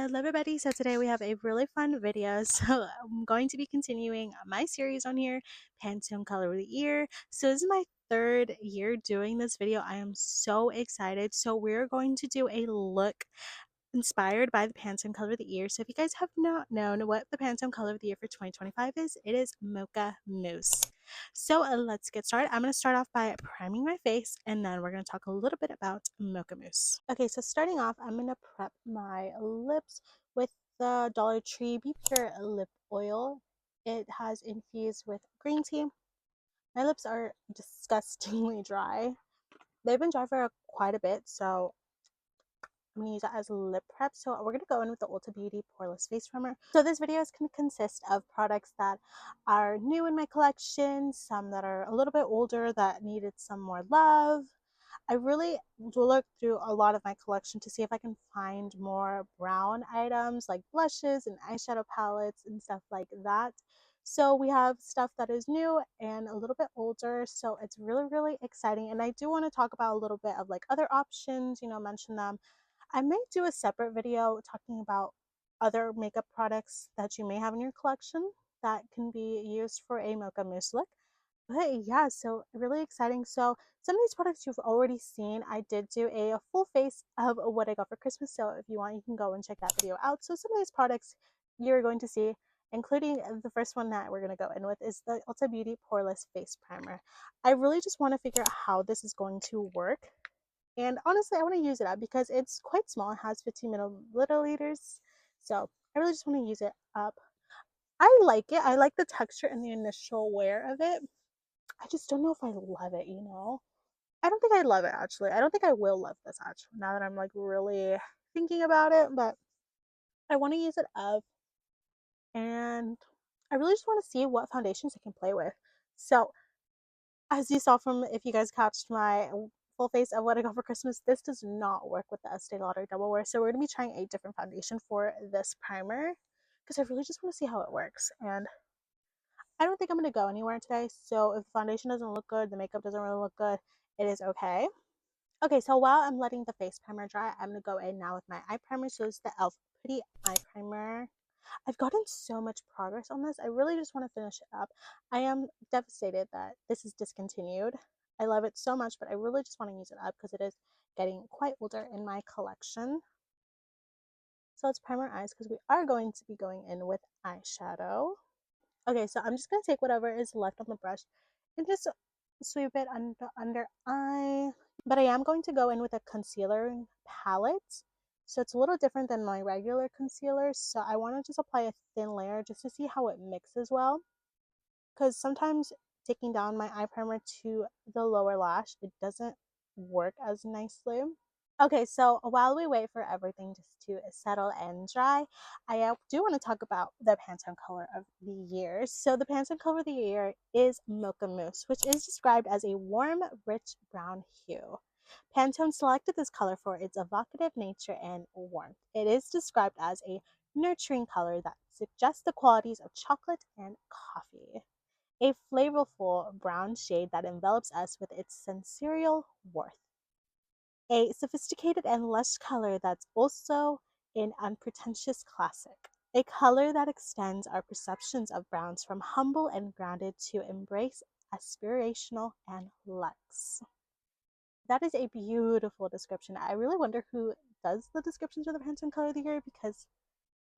Hello everybody, so today we have a really fun video. So I'm going to be continuing my series on here, Pantone Color of the Year. So this is my third year doing this video. I am so excited. So we're going to do a look inspired by the Pantone Color of the Year. So if you guys have not known what the Pantone Color of the Year for 2025 is, it is Mocha Mousse. So let's get started. I'm going to start off by priming my face, and then we're going to talk a little bit about Mocha Mousse. Okay, so starting off, I'm going to prep my lips with the Dollar Tree Be Pure Lip Oil. It has infused with green tea. My lips are disgustingly dry. They've been dry for quite a bit, so I'm going to use it as lip prep. So we're going to go in with the Ulta Beauty Poreless Face Primer. So this video is going to consist of products that are new in my collection, some that are a little bit older that needed some more love. I really looked through a lot of my collection to see if I can find more brown items like blushes and eyeshadow palettes and stuff like that. So we have stuff that is new and a little bit older, so it's really exciting. And I do want to talk about a little bit of like other options, mention them. I may do a separate video talking about other makeup products that you may have in your collection that can be used for a Mocha Mousse look. But yeah, so really exciting. So some of these products you've already seen. I did do a full face of what I got for Christmas. So if you want, you can go and check that video out. So some of these products you're going to see, including the first one that we're going to go in with, is the Ulta Beauty Poreless Face Primer. I really just want to figure out how this is going to work. And honestly, I want to use it up because it's quite small. It has 15 milliliters. So I really just want to use it up. I like it. I like the texture and the initial wear of it. I just don't know if I love it, I don't think I love it, actually. I don't think I will love this, actually, now that I'm, like, really thinking about it. But I want to use it up. And I really just want to see what foundations I can play with. So as you saw from, if you guys catched my full face of what I got for Christmas, this does not work with the Estee Lauder Double Wear. So we're going to be trying a different foundation for this primer because I really just want to see how it works. And I don't think I'm going to go anywhere today. So if the foundation doesn't look good, the makeup doesn't really look good, it is okay. Okay, so while I'm letting the face primer dry, I'm going to go in now with my eye primer. So this is the e.l.f. Putty Eye Primer. I've gotten so much progress on this. I really just want to finish it up. I am devastated that this is discontinued. I love it so much, but I really just want to use it up because it is getting quite older in my collection. So let's prime our eyes because we are going to be going in with eyeshadow. Okay, so I'm just going to take whatever is left on the brush and just sweep it under eye. But I am going to go in with a concealer palette. So it's a little different than my regular concealer. So I want to just apply a thin layer just to see how it mixes well. Because sometimes taking down my eye primer to the lower lash, it doesn't work as nicely. Okay, so while we wait for everything just to settle and dry, I do want to talk about the Pantone Color of the Year. So the Pantone Color of the Year is Mocha Mousse, which is described as a warm, rich brown hue. Pantone selected this color for its evocative nature and warmth. It is described as a nurturing color that suggests the qualities of chocolate and coffee. A flavorful brown shade that envelops us with its sensorial warmth. A sophisticated and lush color that's also an unpretentious classic. A color that extends our perceptions of browns from humble and grounded to embrace aspirational and luxe. That is a beautiful description. I really wonder who does the descriptions for the Pantone Color of the Year because,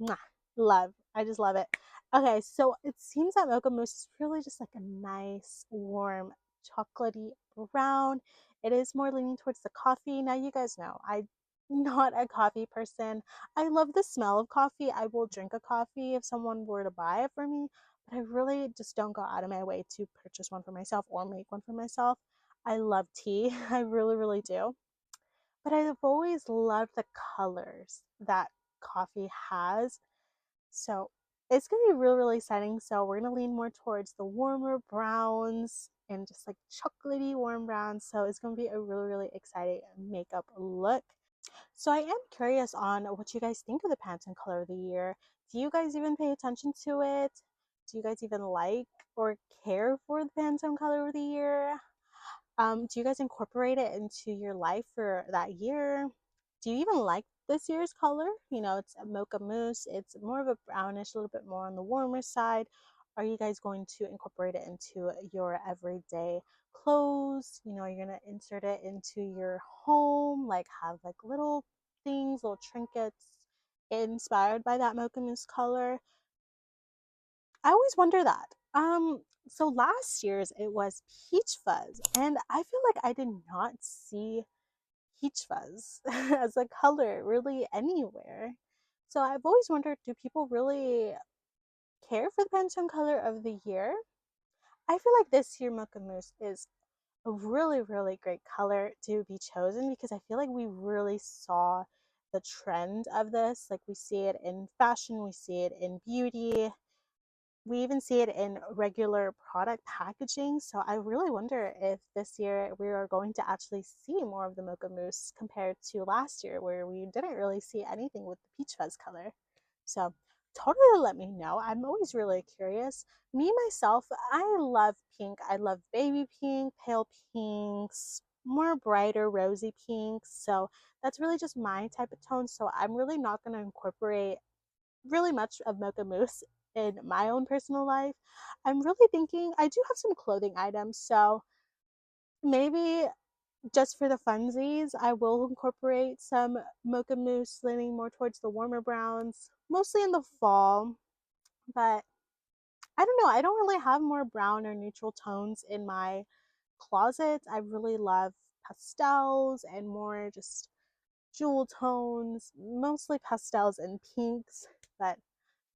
mwah, love. I just love it. Okay, so it seems that Mocha Mousse is really just like a nice, warm, chocolatey brown. It is more leaning towards the coffee. Now, you guys know, I'm not a coffee person. I love the smell of coffee. I will drink a coffee if someone were to buy it for me, but I really just don't go out of my way to purchase one for myself or make one for myself. I love tea. I really do. But I've always loved the colors that coffee has. So it's going to be really exciting. So we're going to lean more towards the warmer browns and just like chocolatey warm browns. So it's going to be a really exciting makeup look. So I am curious on what you guys think of the Pantone Color of the Year. Do you guys even pay attention to it? Do you guys even like or care for the Pantone Color of the Year? Do you guys incorporate it into your life for that year? Do you even like this year's color. You know, it's a Mocha Mousse. It's more of a brownish, a little bit more on the warmer side. Are you guys going to incorporate it into your everyday clothes? You know, you're going to insert it into your home, like have like little things, little trinkets inspired by that Mocha Mousse color. I always wonder that. So last year's it was Peach Fuzz, and I feel like I did not see peach fuzz as a color really anywhere. So I've always wondered, do people really care for the Pantone color of the year? I feel like this year Mocha Mousse is a really, really great color to be chosen because I feel like we really saw the trend of this. Like we see it in fashion, we see it in beauty, we even see it in regular product packaging. So I really wonder if this year we are going to actually see more of the Mocha Mousse compared to last year, where we didn't really see anything with the peach fuzz color. So totally let me know. I'm always really curious. Me myself, I love pink. I love baby pink, pale pinks, more brighter rosy pinks. So that's really just my type of tone. So I'm really not going to incorporate really much of Mocha Mousse in my own personal life. I'm really thinking I do have some clothing items, so maybe just for the funsies, I will incorporate some Mocha Mousse leaning more towards the warmer browns, mostly in the fall. But I don't know, I don't really have more brown or neutral tones in my closet. I really love pastels and more just jewel tones, mostly pastels and pinks. But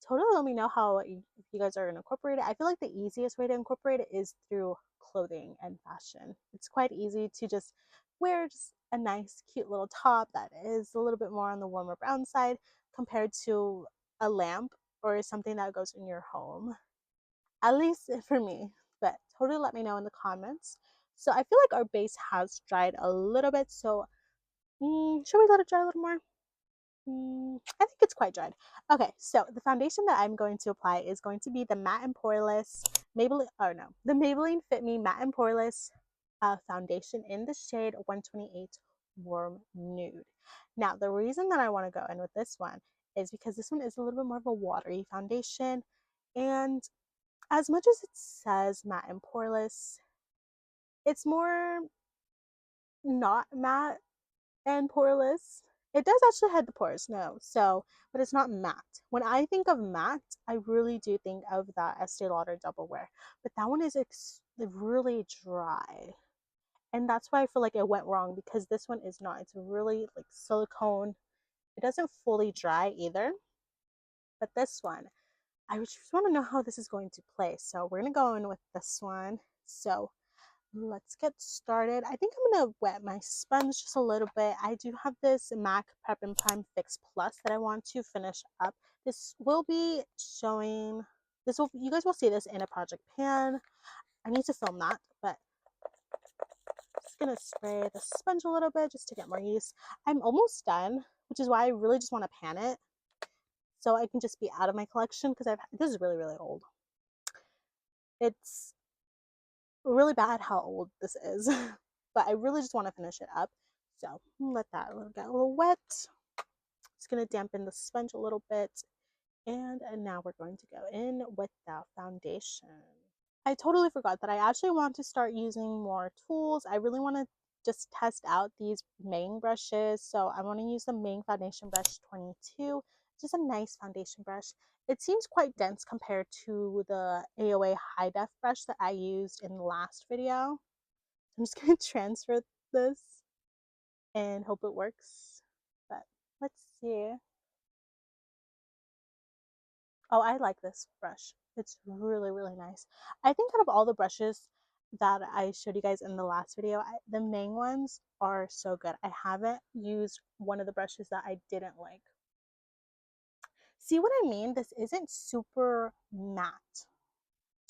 totally let me know how if you guys are going to incorporate it. I feel like the easiest way to incorporate it is through clothing and fashion. It's quite easy to just wear just a nice cute little top that is a little bit more on the warmer brown side compared to a lamp or something that goes in your home, at least for me. But totally let me know in the comments. So I feel like our base has dried a little bit, so should we let it dry a little more? I think it's quite dried. Okay, so the foundation that I'm going to apply is going to be the Matte and Poreless Maybelline, oh no, the Maybelline Fit Me Matte and Poreless foundation in the shade 128 Warm Nude. Now, the reason that I want to go in with this one is because this one is a little bit more of a watery foundation. And as much as it says matte and poreless, it's more not matte and poreless. It does actually hide the pores, no. So, but it's not matte. When I think of matte, I really do think of that Estee Lauder Double Wear. But that one is really dry. And that's why I feel like it went wrong because this one is not. It's really like silicone. It doesn't fully dry either. But this one, I just want to know how this is going to play. So we're going to go in with this one. So let's get started. I think I'm gonna wet my sponge just a little bit. I do have this MAC Prep and Prime Fix Plus that I want to finish up. This will be showing, you guys will see this in a project pan. I need to film that, but I'm just gonna spray the sponge a little bit just to get more use. I'm almost done, which is why I really just want to pan it so I can just be out of my collection because this is really, really old. It's really bad how old this is, but I really just want to finish it up. So let that get a little wet. It's going to dampen the sponge a little bit. And now we're going to go in with the foundation. I totally forgot that I actually want to start using more tools. I really want to just test out these Ming brushes. So I want to use the Ming Foundation Brush 22. Just a nice foundation brush. It seems quite dense compared to the AOA High Def brush that I used in the last video. I'm just going to transfer this and hope it works. But let's see. Oh, I like this brush. It's really, really nice. I think out of all the brushes that I showed you guys in the last video, the main ones are so good. I haven't used one of the brushes that I didn't like. See what I mean? This isn't super matte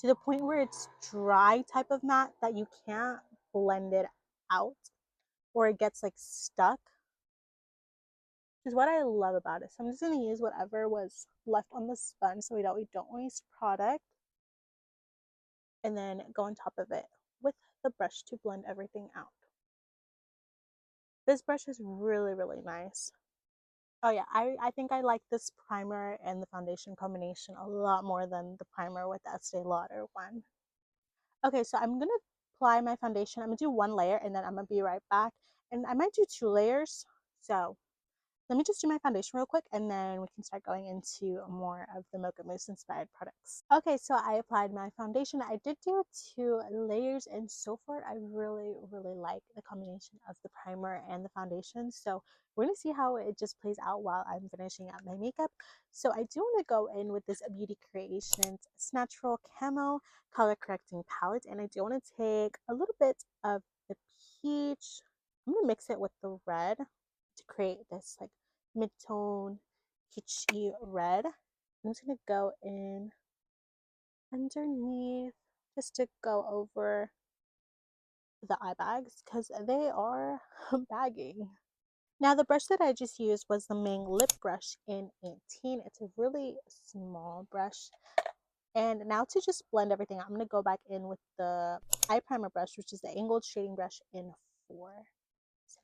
to the point where it's dry type of matte that you can't blend it out or it gets like stuck, which is what I love about it. So I'm just going to use whatever was left on the sponge so we don't waste product, and then go on top of it with the brush to blend everything out. This brush is really, really nice. Oh yeah, I think I like this primer and the foundation combination a lot more than the primer with the Estee Lauder one. Okay, so I'm gonna apply my foundation. I'm gonna do one layer and then I'm gonna be right back. And I might do two layers. So let me just do my foundation real quick and then we can start going into more of the Mocha Mousse inspired products. Okay, so I applied my foundation. I did do two layers and so far I really like the combination of the primer and the foundation. So we're gonna see how it just plays out while I'm finishing up my makeup. So I do want to go in with this Beauty Creations Snatchural Camo color correcting palette and I do want to take a little bit of the peach. I'm gonna mix it with the red to create this like mid-tone peachy red. I'm just gonna go in underneath just to go over the eye bags because they are bagging. Now the brush that I just used was the Ming lip brush in 18. It's a really small brush. And now to just blend everything out, I'm going to go back in with the eye primer brush, which is the angled shading brush in 4. So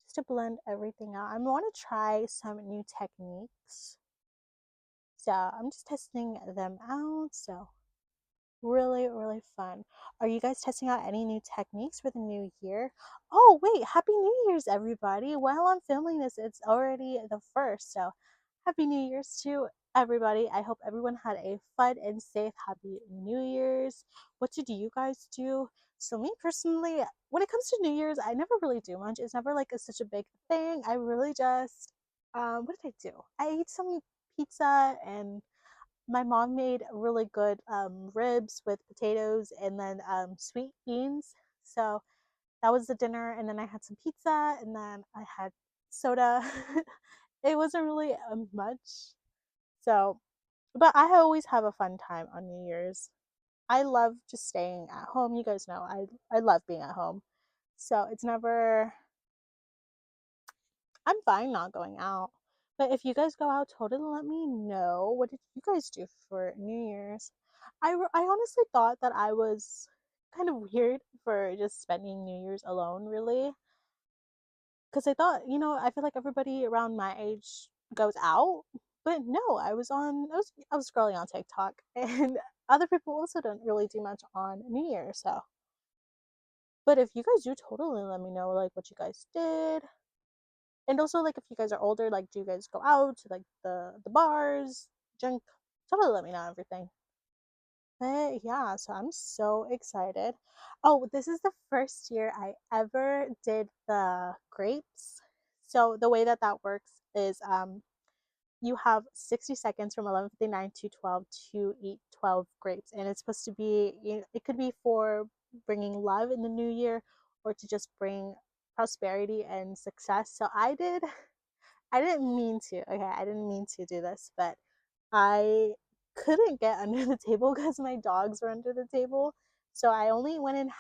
just to blend everything out. I want to try some new techniques. So I'm just testing them out. So really fun. Are you guys testing out any new techniques for the new year? Oh, wait, Happy New Year's, everybody. While I'm filming this, it's already the 1st. So Happy New Year's to everybody. I hope everyone had a fun and safe Happy New Year's. What did you guys do? So me personally, when it comes to New Year's, I never really do much. It's never like such a big thing. I really just, what did I do? I ate some pizza and my mom made really good ribs with potatoes and then sweet beans. So that was the dinner. And then I had some pizza and then I had soda. It wasn't really much. So, but I always have a fun time on New Year's. I love just staying at home. You guys know I love being at home. So it's never, I'm fine not going out. But if you guys go out, totally let me know. What did you guys do for New Year's? I honestly thought that I was kind of weird for just spending New Year's alone, really. Because I thought, I feel like everybody around my age goes out. But no, I was scrolling on TikTok and other people also don't really do much on New Year. So, but if you guys do, totally let me know like what you guys did. And also like if you guys are older, like do you guys go out to like the bars, drink? Totally let me know everything. But yeah, so I'm so excited. Oh, this is the first year I ever did the grapes. So the way that that works is you have 60 seconds from 11:59 to 12 to eat 12 grapes and it's supposed to be, it could be for bringing love in the new year or to just bring prosperity and success. So I didn't mean to. Okay, I didn't mean to do this, but I couldn't get under the table because my dogs were under the table. So I only went in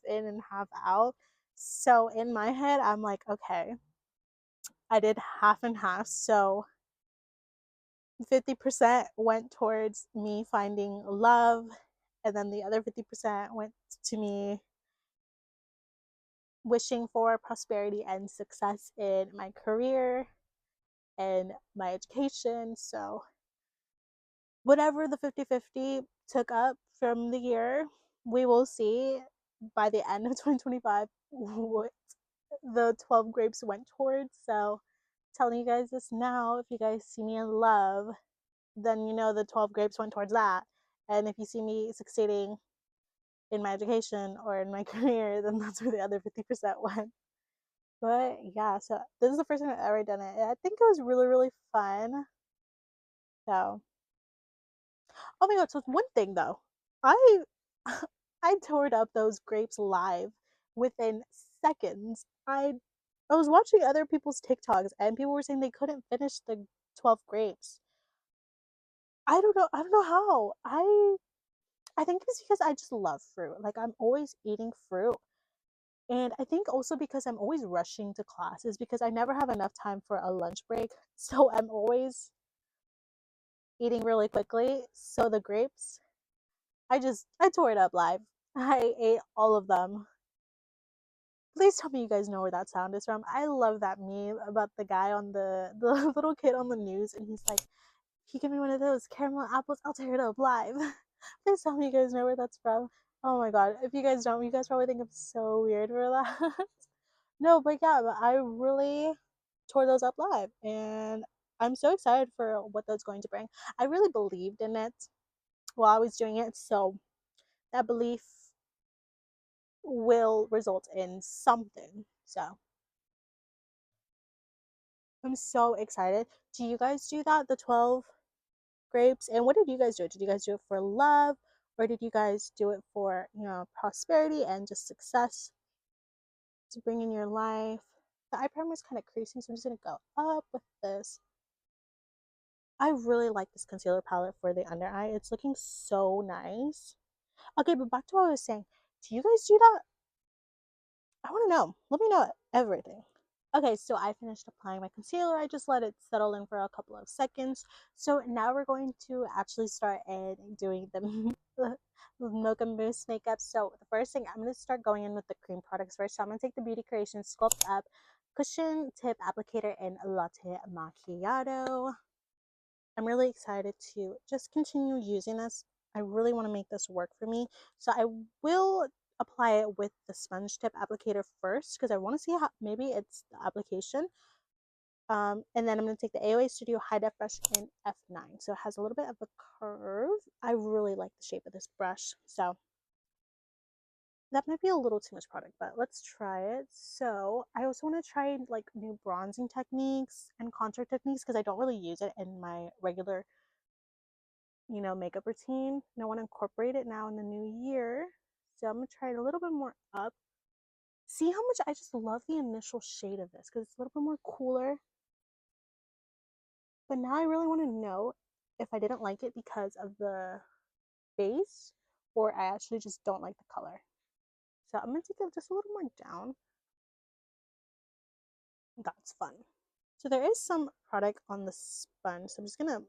and half out. So in my head, I'm like, okay, I did half and half. So 50% went towards me finding love, and then the other 50% went to me wishing for prosperity and success in my career and my education. So whatever the 50-50 took up from the year, we will see by the end of 2025 what the 12 grapes went towards. So telling you guys this now, if you guys see me in love, then you know the 12 grapes went towards that. And if you see me succeeding in my education or in my career, then that's where the other 50% went. But yeah, so this is the first time I've ever done it. I think it was really fun. So oh my god, so one thing though. I I toured up those grapes live within seconds. I was watching other people's TikToks and people were saying they couldn't finish the 12 grapes. I don't know how. I think it's because I just love fruit. Like I'm always eating fruit. And I think also because I'm always rushing to classes because I never have enough time for a lunch break. So I'm always eating really quickly. So the grapes, I tore it up live. I ate all of them. Please tell me you guys know where that sound is from. I love that meme about the guy on the little kid on the news, and he's like, "If you give me one of those caramel apples, I'll tear it up live." Please tell me you guys know where that's from. Oh my god, if you guys don't, you guys probably think I'm so weird for that. No, but yeah, but I really tore those up live, and I'm so excited for what that's going to bring. I really believed in it while I was doing it, so that belief will result in something. So I'm so excited. Do you guys do that? The 12 grapes? And what did you guys do? Did you guys do it for love? Or did you guys do it for, prosperity and just success to bring in your life? The eye primer is kind of creasing, so I'm just going to go up with this. I really like this concealer palette for the under eye. It's looking so nice. Okay, but back to what I was saying. Do you guys do that? I want to know. Let me know everything. Okay, so I finished applying my concealer. I just let it settle in for a couple of seconds. So now we're going to actually start doing the Mocha Mousse makeup. So the first thing, I'm going to start going in with the cream products first. So I'm going to take the Beauty Creations Sculpt Up Cushion Tip Applicator in Latte Macchiato. I'm really excited to just continue using this. I really want to make this work for me. So I will apply it with the sponge tip applicator first because I want to see how maybe it's the application. And then I'm going to take the AOA Studio High Def brush in F9. So it has a little bit of a curve. I really like the shape of this brush. So that might be a little too much product, but let's try it. So I also want to try like new bronzing techniques and contour techniques because I don't really use it in my regular makeup routine, and I want to incorporate it now in the new year. So I'm gonna try it a little bit more up. See how much I just love the initial shade of this because it's a little bit more cooler. But now I really want to know if I didn't like it because of the base or I actually just don't like the color. So I'm gonna take it just a little more down. That's fun. So there is some product on the sponge, so I'm just gonna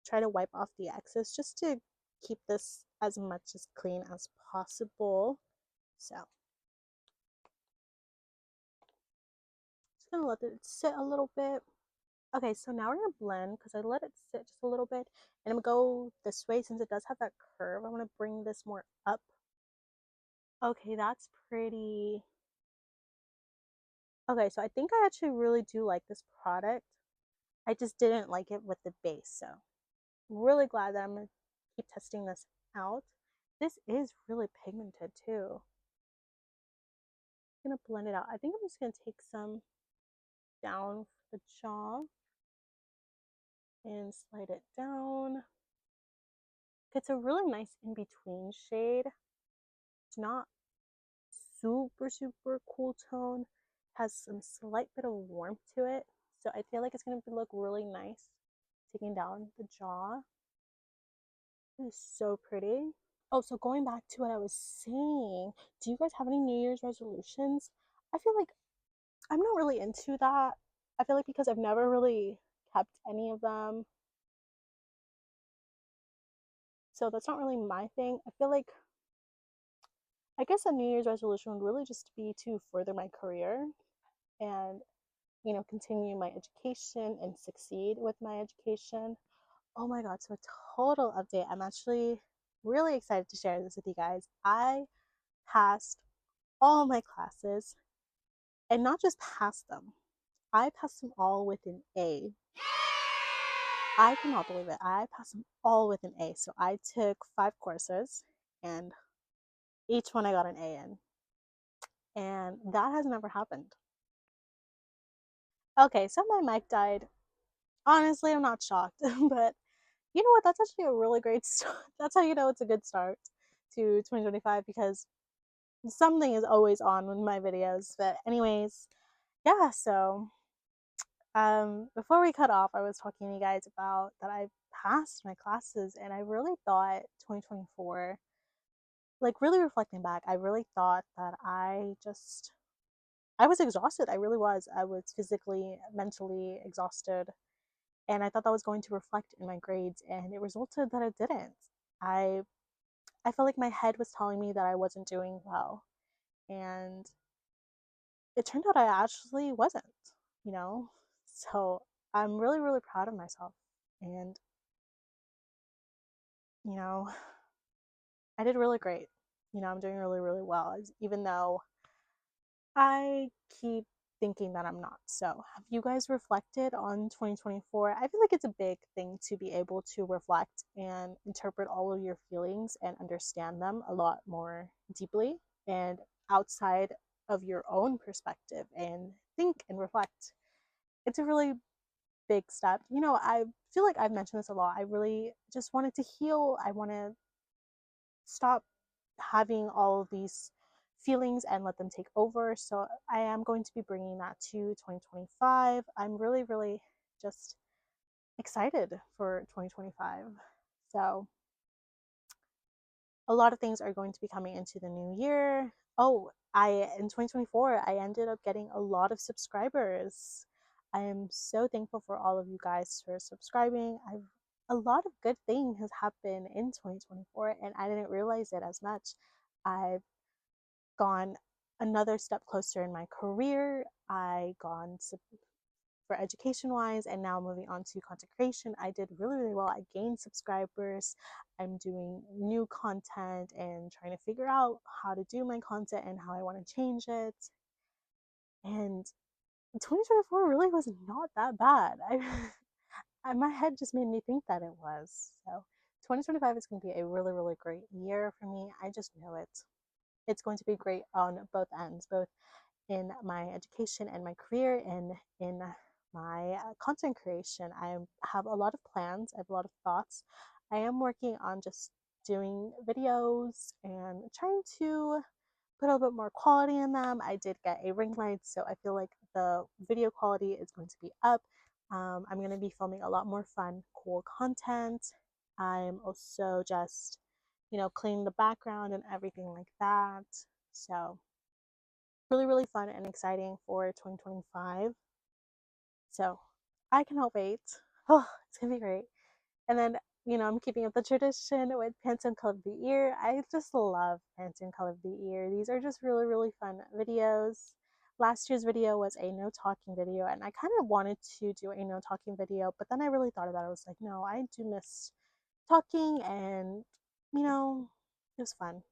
try to wipe off the excess just to keep this as much as clean as possible. So just gonna let it sit a little bit. Okay, so now we're gonna blend because I let it sit just a little bit, and I'm gonna go this way since it does have that curve. I want to bring this more up. Okay, that's pretty. Okay, so I think I actually really do like this product. I just didn't like it with the base, so really glad that I'm gonna keep testing this out. This is really pigmented too. I'm gonna blend it out. I think I'm just gonna take some down the jaw and slide it down. It's a really nice in-between shade. It's not super cool tone. It has some slight bit of warmth to it. So I feel like it's gonna look really nice taking down the jaw. It is so pretty. Oh, so going back to what I was saying, do you guys have any New Year's resolutions? I feel like I'm not really into that. I feel like because I've never really kept any of them. So that's not really my thing. I feel like I guess a New Year's resolution would really just be to further my career and, continue my education and succeed with my education. Oh my God, so a total update. I'm actually really excited to share this with you guys. I passed all my classes and not just passed them, I passed them all with an A. I cannot believe it. I passed them all with an A. So I took 5 courses and each one I got an A in. And that has never happened. Okay, so my mic died. Honestly, I'm not shocked, but you know what? That's actually a really great start. That's how you know it's a good start to 2025 because something is always on with my videos. But anyways, yeah, so before we cut off, I was talking to you guys about that I passed my classes and I really thought 2024, like really reflecting back, I really thought that I was exhausted. I really was. I was physically, mentally exhausted. And I thought that was going to reflect in my grades, and it resulted that it didn't. I I felt like my head was telling me that I wasn't doing well. And it turned out I actually wasn't, you know? So I'm really, really proud of myself. And, you know, I did really great. I'm doing really, really well, even though I keep thinking that I'm not. So, have you guys reflected on 2024? I feel like it's a big thing to be able to reflect and interpret all of your feelings and understand them a lot more deeply and outside of your own perspective and think and reflect. It's a really big step. I feel like I've mentioned this a lot. I really just wanted to heal. I want to stop having all of these feelings and let them take over. So I am going to be bringing that to 2025. I'm really, really just excited for 2025. So a lot of things are going to be coming into the new year. Oh, I in 2024 I ended up getting a lot of subscribers. I am so thankful for all of you guys for subscribing. A lot of good things has happened in 2024 and I didn't realize it as much. I've gone another step closer in my career. I gone for education wise, and now moving on to content creation. I did really, really well. I gained subscribers. I'm doing new content and trying to figure out how to do my content and how I want to change it. And 2024 really was not that bad. My head just made me think that it was. So 2025 is going to be a really, really great year for me. I just know it. It's going to be great on both ends, both in my education and my career and in my content creation. I have a lot of plans, I have a lot of thoughts. I am working on just doing videos and trying to put a little bit more quality in them. I did get a ring light, so I feel like the video quality is going to be up. I'm going to be filming a lot more fun, cool content. I'm also just, cleaning the background and everything like that. So really, really fun and exciting for 2025. So I cannot wait. Oh, it's gonna be great. And then, I'm keeping up the tradition with Pantone Color of the Year. I just love Pantone Color of the Year. These are just really, really fun videos. Last year's video was a no talking video, and I kind of wanted to do a no talking video, but then I really thought about it. I was like, no, I do miss talking, and it was fun.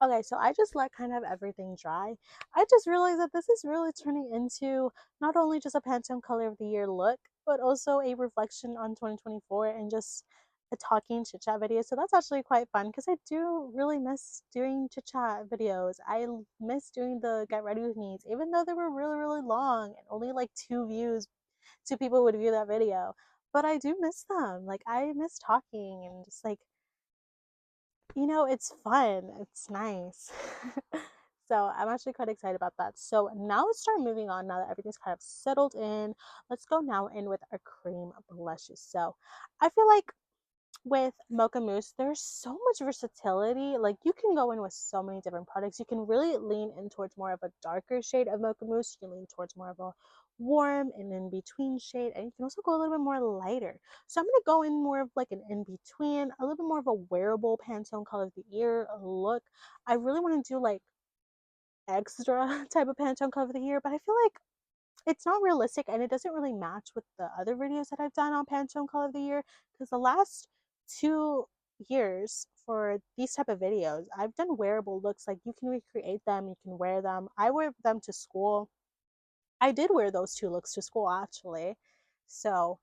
Okay, so I just let kind of everything dry. I just realized that this is really turning into not only just a Pantone Color of the Year look, but also a reflection on 2024 and just a talking chit chat video. So that's actually quite fun because I do really miss doing chit chat videos. I miss doing the get ready with me's, even though they were really, really long and only like two people would view that video. But I do miss them. Like, I miss talking and just like it's fun. It's nice. So I'm actually quite excited about that. So now let's start moving on now that everything's kind of settled in. Let's go now in with our cream blushes. So I feel like with Mocha Mousse, there's so much versatility. Like, you can go in with so many different products. You can really lean in towards more of a darker shade of Mocha Mousse. You can lean towards more of a warm and in between shade, and you can also go a little bit more lighter. So I'm going to go in more of like an in between, a little bit more of a wearable Pantone Color of the Year look. I really want to do like extra type of Pantone Color of the Year, but I feel like it's not realistic and it doesn't really match with the other videos that I've done on Pantone Color of the Year, because the last 2 years for these type of videos I've done wearable looks. Like, you can recreate them, you can wear them. I wear them to school. I did wear those 2 looks to school actually. So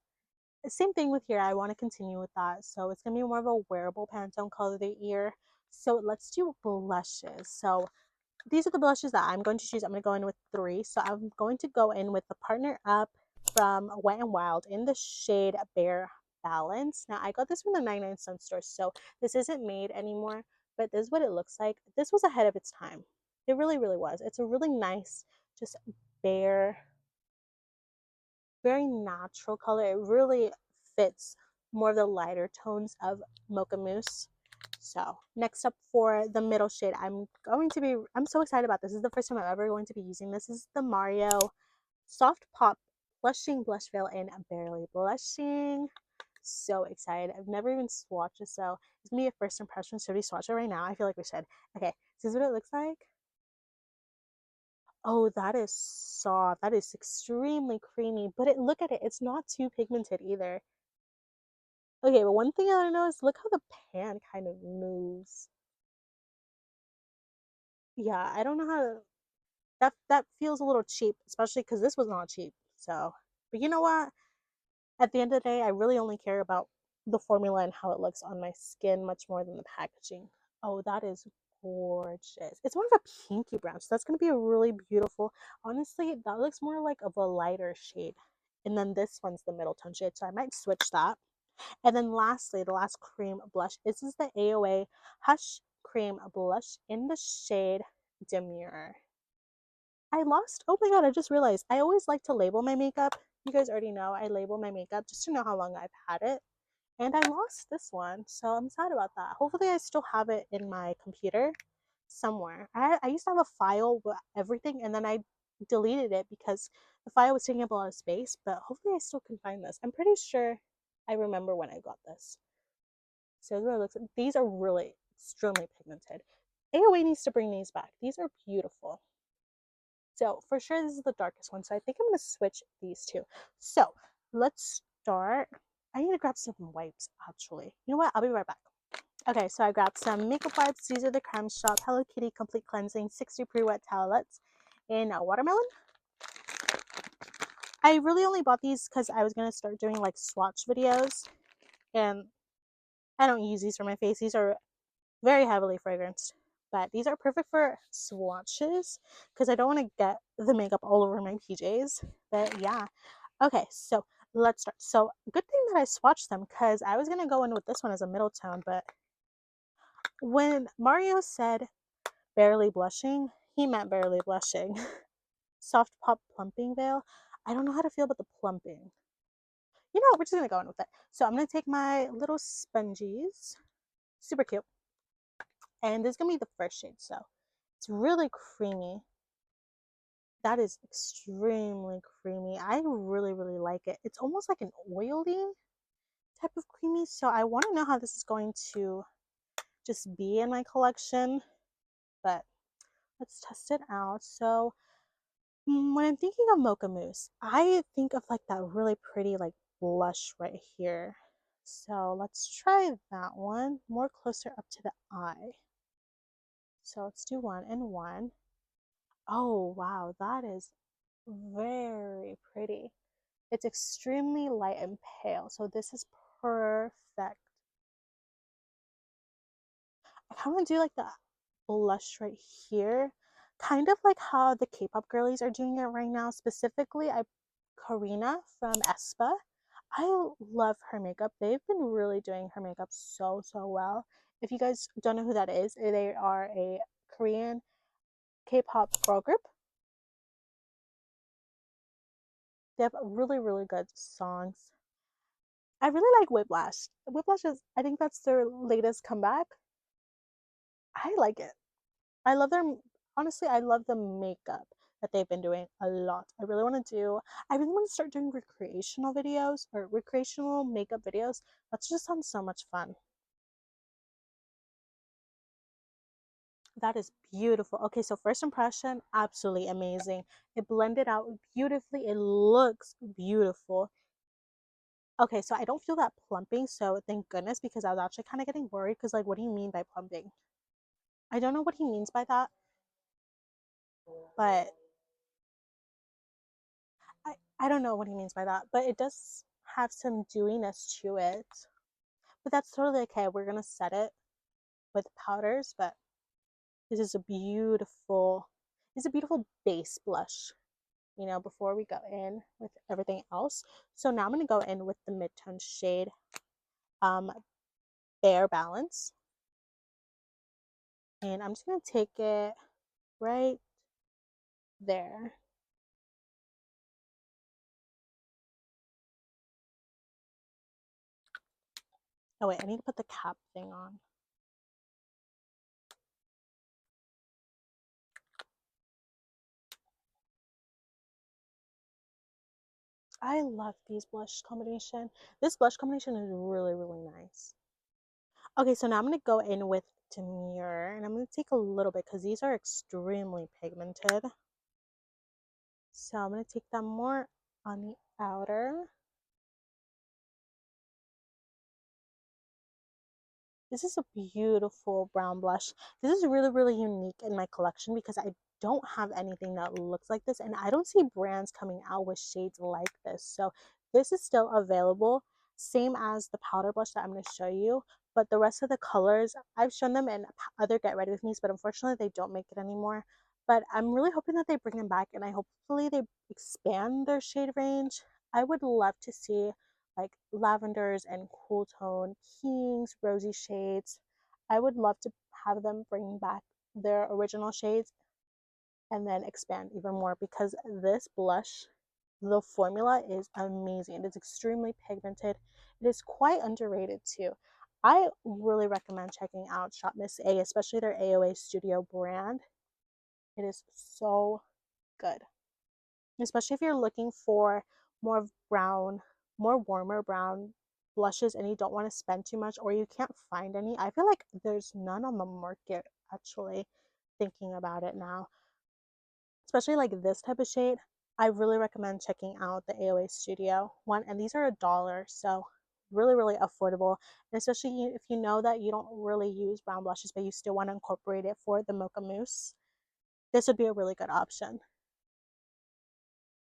same thing with here. I want to continue with that. So it's gonna be more of a wearable Pantone Color of the Year. So let's do blushes. So these are the blushes that I'm going to choose. I'm going to go in with 3. So I'm going to go in with the Partner Up from Wet n Wild in the shade Bare Balance. Now, I got this from the 99 cent store, so this isn't made anymore, but this is what it looks like. This was ahead of its time. It really, really was. It's a really nice, just bare, very natural color. It really fits more of the lighter tones of Mocha Mousse. So next up for the middle shade, I'm so excited about this. This is the first time I'm ever going to be using this. This is the Mario Soft Pop Blushing Blush Veil in Barely Blushing. So excited. I've never even swatched this, so it's gonna be a first impression. Should we swatch it right now? I feel like we should. Okay, so this is what it looks like. Oh, that is soft. That is extremely creamy. But look at it. It's not too pigmented either. Okay, but one thing I don't know is look how the pan kind of moves. Yeah, I don't know how to, that feels a little cheap, especially because this was not cheap. So, but you know what? At the end of the day, I really only care about the formula and how it looks on my skin much more than the packaging. Oh, that is gorgeous. It's more of a pinky brown, so that's going to be a really beautiful. Honestly, that looks more like of a lighter shade. And then this one's the middle tone shade, so I might switch that. And then lastly, the last cream blush. This is the AOA Hush Cream Blush in the shade Demure. I lost, oh my god, I just realized I always like to label my makeup. You guys already know I label my makeup just to know how long I've had it. And I lost this one, so I'm sad about that. Hopefully I still have it in my computer somewhere. I used to have a file with everything and then I deleted it because the file was taking up a lot of space, but hopefully I still can find this. I'm pretty sure I remember when I got this. So it looks, these are really extremely pigmented. AOA needs to bring these back. These are beautiful. So for sure, this is the darkest one. So I think I'm going to switch these two. So let's start. I need to grab some wipes, actually. You know what? I'll be right back. Okay, so I grabbed some makeup wipes. These are the Creme Shop Hello Kitty Complete Cleansing 60 Pre-Wet Towelettes in watermelon. I really only bought these because I was going to start doing like swatch videos. And I don't use these for my face. These are very heavily fragranced. But these are perfect for swatches because I don't want to get the makeup all over my PJs. But yeah. Okay, so let's start. So good thing that I swatched them because I was going to go in with this one as a middle tone. But when Mario said barely blushing, he meant barely blushing. Soft Pop Plumping Veil. I don't know how to feel about the plumping. You know what? We're just going to go in with it. So I'm going to take my little sponges. Super cute. And this is going to be the first shade. So it's really creamy. That is extremely creamy. I really, really like it. It's almost like an oily type of creamy. So I want to know how this is going to just be in my collection. But let's test it out. So when I'm thinking of Mocha Mousse, I think of like that really pretty like blush right here. So let's try that one more closer up to the eye. So let's do one and one. Oh, wow, that is very pretty. It's extremely light and pale, so this is perfect. I kind of do like the blush right here, kind of like how the K-pop girlies are doing it right now. Specifically, Karina from aespa. I love her makeup. They've been really doing her makeup so well. If you guys don't know who that is, they are a Korean K-pop girl group. They have really good songs. I really like Whiplash. Whiplash is, I think that's their latest comeback. I like it. I love their, honestly, I love the makeup that they've been doing a lot. I really want to start doing recreational videos or recreational makeup videos. That's just sounds so much fun. That is beautiful. Okay, so first impression, absolutely amazing. It blended out beautifully. It looks beautiful. Okay, so I don't feel that plumping, so thank goodness because I was actually kind of getting worried because like, what do you mean by plumping? I don't know what he means by that, but I don't know what he means by that, but it does have some dewiness to it. But that's totally okay. We're gonna set it with powders, but this is a beautiful base blush, you know, before we go in with everything else. So now I'm gonna go in with the mid-tone shade um Bare Balance. And I'm just gonna take it right there. Oh wait, I need to put the cap thing on. I love these blush combination. This blush combination is really nice. Okay, so now I'm going to go in with Demure, and I'm going to take a little bit because these are extremely pigmented. So I'm going to take that more on the outer. This is a beautiful brown blush. This is really, really unique in my collection because I don't have anything that looks like this, and I don't see brands coming out with shades like this. So this is still available, same as the powder blush that I'm going to show you, but the rest of the colors, I've shown them in other Get Ready With Me's, but unfortunately they don't make it anymore. But I'm really hoping that they bring them back, and I hopefully they expand their shade range. I would love to see like lavenders and cool tone pinks, rosy shades. I would love to have them bring back their original shades and then expand even more, because this blush, the formula is amazing. It's extremely pigmented. It is quite underrated too. I really recommend checking out Shopmissa, especially their AOA Studio brand. It is so good, especially if you're looking for more brown, more warmer brown blushes and you don't want to spend too much, or you can't find any. I feel like there's none on the market, actually, thinking about it now, especially like this type of shade. I really recommend checking out the AOA Studio one, and these are $1, so really, really affordable. And especially if you know that you don't really use brown blushes but you still want to incorporate it for the Mocha Mousse, this would be a really good option.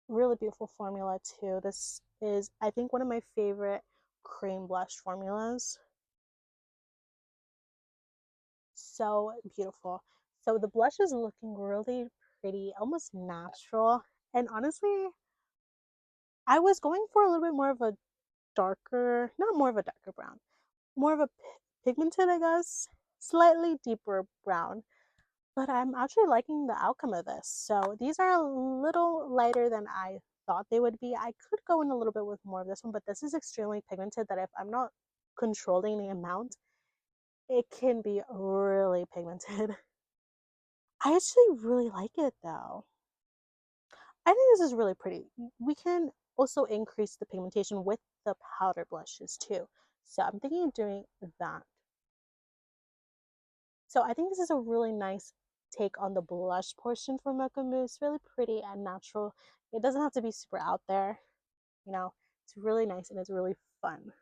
Really beautiful formula too. This is, I think, one of my favorite cream blush formulas. So beautiful. So the blush is looking really pretty, almost natural. And honestly, I was going for a little bit more of a darker, not more of a darker brown, more of a pigmented, I guess, slightly deeper brown. But I'm actually liking the outcome of this. So these are a little lighter than I thought they would be. I could go in a little bit with more of this one, but this is extremely pigmented that if I'm not controlling the amount, it can be really pigmented. I actually really like it though. I think this is really pretty. We can also increase the pigmentation with the powder blushes too. So I'm thinking of doing that. So I think this is a really nice take on the blush portion for Mocha Mousse. Really pretty and natural. It doesn't have to be super out there, you know. It's really nice and it's really fun.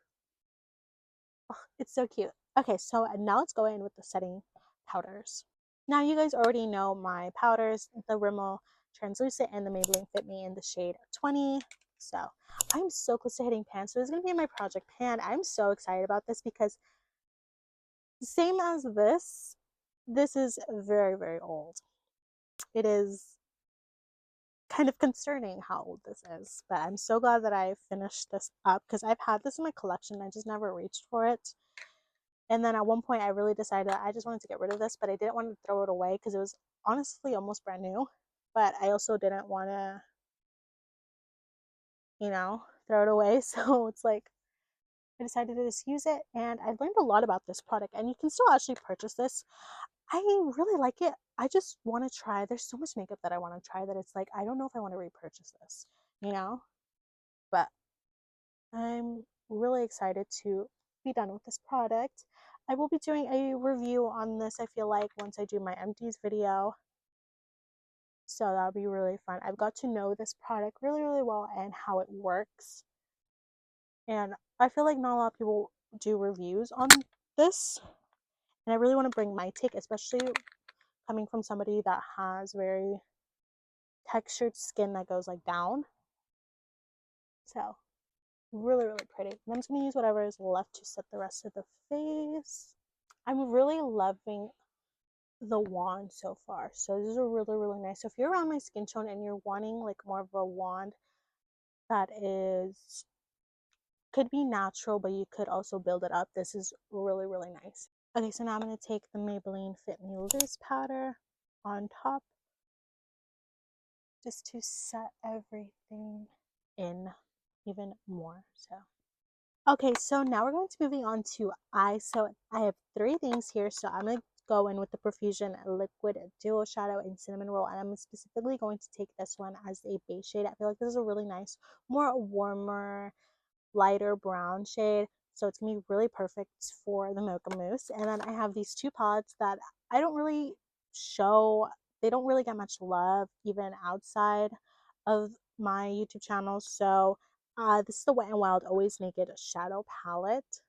Oh, it's so cute. Okay, so now let's go in with the setting powders. Now you guys already know my powders, the Rimmel Translucent and the Maybelline Fit Me in the shade 20. So I'm so close to hitting pan. So it's going to be in my project pan. I'm so excited about this because same as this is very, very old. It is kind of concerning how old this is, but I'm so glad that I finished this up because I've had this in my collection. I just never reached for it. And then at one point, I really decided I just wanted to get rid of this, but I didn't want to throw it away because it was honestly almost brand new. But I also didn't want to, throw it away. So it's like I decided to just use it, and I learned a lot about this product. And you can still actually purchase this. I really like it. I just want to try. There's so much makeup that I want to try that it's like I don't know if I want to repurchase this, you know? But I'm really excited to be done with this product. I will be doing a review on this, I feel like, once I do my empties video. So that'll be really fun. I've got to know this product really, really well and how it works. And I feel like not a lot of people do reviews on this. And I really want to bring my take, especially coming from somebody that has very textured skin that goes like down. So really, really pretty. And I'm just going to use whatever is left to set the rest of the face. I'm really loving the wand so far. So this is really, really nice. So if you're around my skin tone and you're wanting like more of a wand that is could be natural, but you could also build it up, this is really, really nice. Okay, so now I'm going to take the Maybelline Fit Me Loose powder on top just to set everything in even more. So okay, so now we're going to moving on to eyes. So I have 3 things here. So I'm going to go in with the Profusion Liquid Duo Shadow in Cinnamon Roll. And I'm specifically going to take this one as a base shade. I feel like this is a really nice, more warmer, lighter brown shade. So it's going to be really perfect for the Mocha Mousse. And then I have these 2 pods that I don't really show. They don't really get much love even outside of my YouTube channel. So this is the Wet n Wild Always Naked Shadow Palette.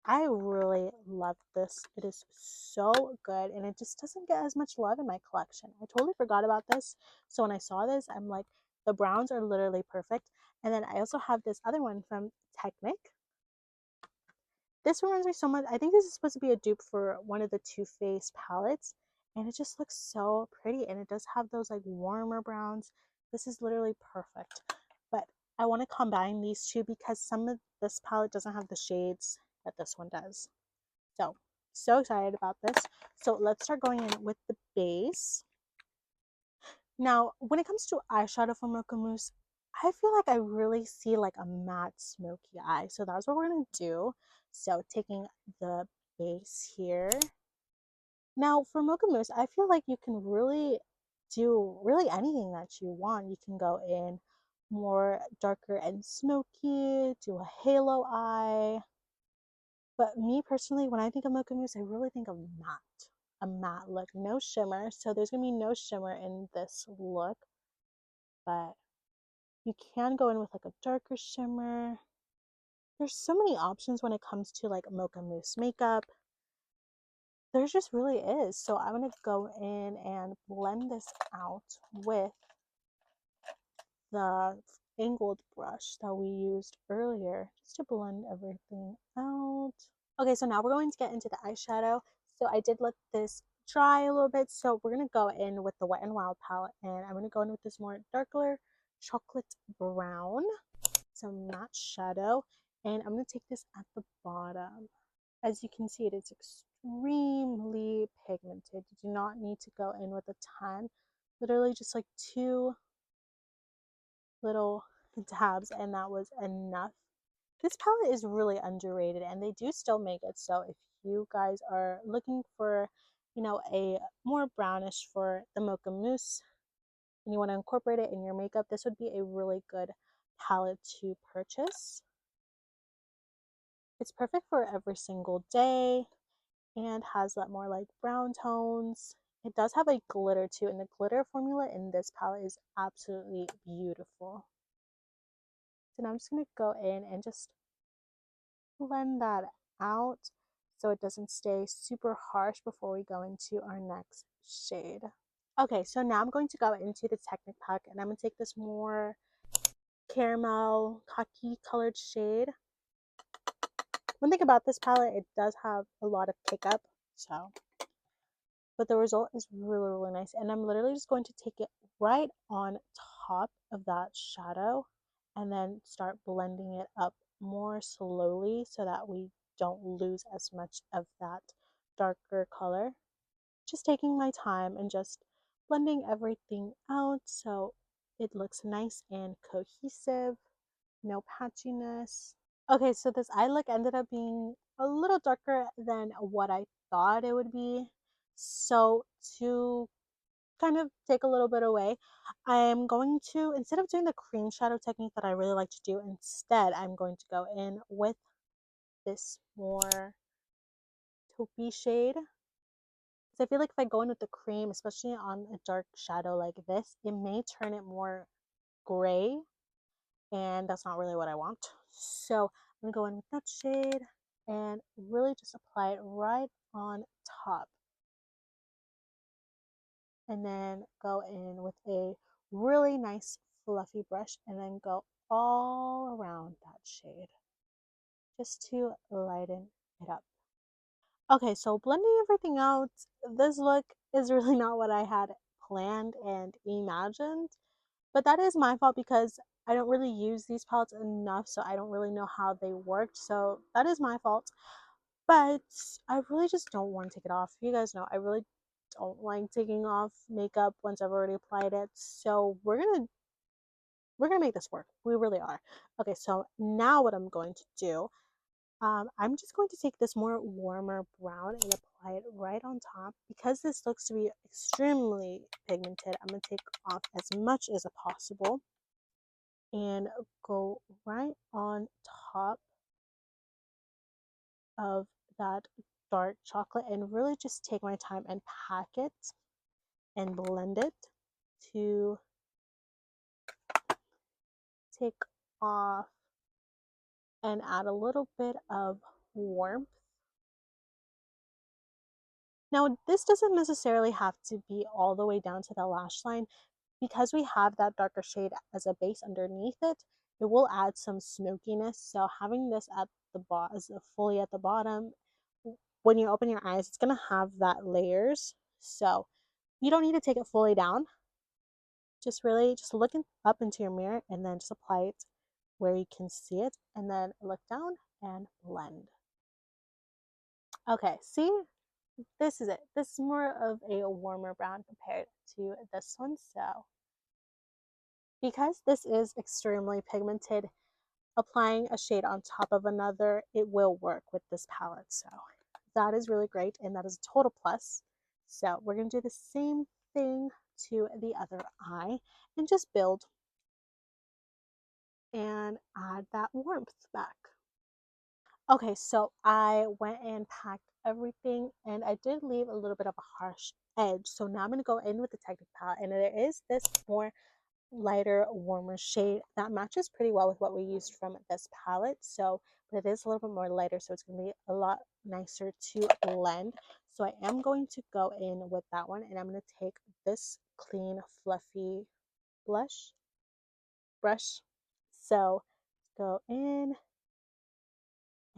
I really love this. It is so good, and it just doesn't get as much love in my collection. I totally forgot about this. So when I saw this, I'm like, the browns are literally perfect. And then I also have this other one from Technic. This reminds me so much. I think this is supposed to be a dupe for one of the Too Faced palettes, and it just looks so pretty, and it does have those like warmer browns. This is literally perfect. But I want to combine these two because some of this palette doesn't have the shades that this one does. So excited about this. So let's start going in with the base. Now, when it comes to eyeshadow from Mocha Mousse, I feel like I really see like a matte smoky eye. So that's what we're going to do. So taking the base here. Now for Mocha Mousse, I feel like you can really do really anything that you want. You can go in more darker and smoky, do a halo eye. But me personally, when I think of Mocha Mousse, I really think of matte. A matte look, no shimmer. So there's going to be no shimmer in this look. But you can go in with like a darker shimmer. There's so many options when it comes to like Mocha Mousse makeup. There just really is. So I'm going to go in and blend this out with the angled brush that we used earlier just to blend everything out. Okay, so now we're going to get into the eyeshadow. So I did let this dry a little bit, so we're going to go in with the Wet n Wild palette, and I'm going to go in with this more darker chocolate brown, some matte shadow, and I'm going to take this at the bottom. As you can see, it is extremely pigmented. You do not need to go in with a ton, literally just like 2 little dabs, and that was enough. This palette is really underrated, and they do still make it. So if you guys are looking for, a more brownish for the Mocha Mousse and you want to incorporate it in your makeup, this would be a really good palette to purchase. It's perfect for every single day and has that more like brown tones. It does have a glitter too, and the glitter formula in this palette is absolutely beautiful. So now I'm just going to go in and just blend that out so it doesn't stay super harsh before we go into our next shade. Okay, so now I'm going to go into the Technic pack, and I'm going to take this more caramel khaki colored shade. One thing about this palette, it does have a lot of pickup, but the result is really, really nice. And I'm literally just going to take it right on top of that shadow and then start blending it up more slowly so that we don't lose as much of that darker color. Just taking my time and just blending everything out so it looks nice and cohesive, no patchiness. Okay, so this eye look ended up being a little darker than what I thought it would be. So to kind of take a little bit away, I am going to, instead of doing the cream shadow technique that I really like to do, instead I'm going to go in with this more taupey shade. Because I feel like if I go in with the cream, especially on a dark shadow like this, it may turn it more gray, and that's not really what I want. So I'm going to go in with that shade and really just apply it right on top. And then go in with a really nice fluffy brush and then go all around that shade just to lighten it up. Okay, so blending everything out, this look is really not what I had planned and imagined, but that is my fault because I don't really use these palettes enough, so I don't really know how they worked, so that is my fault. But I really just don't want to take it off. You guys know I really don't like taking off makeup once I've already applied it, so we're gonna make this work. We really are. Okay, so now what I'm going to do, I'm just going to take this more warmer brown and apply it right on top. Because this looks to be extremely pigmented, I'm going to take off as much as possible and go right on top of that dark chocolate and really just take my time and pack it and blend it to take off and add a little bit of warmth. Now, this doesn't necessarily have to be all the way down to the lash line. Because we have that darker shade as a base underneath it, it will add some smokiness. So having this at the bottom, fully at the bottom, when you open your eyes, it's gonna have that layers. So you don't need to take it fully down. Just really just look up into your mirror and then just apply it where you can see it, and then look down and blend. Okay, see, this is it. This is more of a warmer brown compared to this one. So because this is extremely pigmented, applying a shade on top of another, it will work with this palette. So that is really great, and that is a total plus. So we're going to do the same thing to the other eye and just build and add that warmth back. Okay, so I went and packed everything, and I did leave a little bit of a harsh edge. So now I'm going to go in with the Technic palette, and there is this more lighter, warmer shade that matches pretty well with what we used from this palette. So, but it is a little bit more lighter, so it's going to be a lot nicer to blend. So I am going to go in with that one, and I'm going to take this clean, fluffy brush. So go in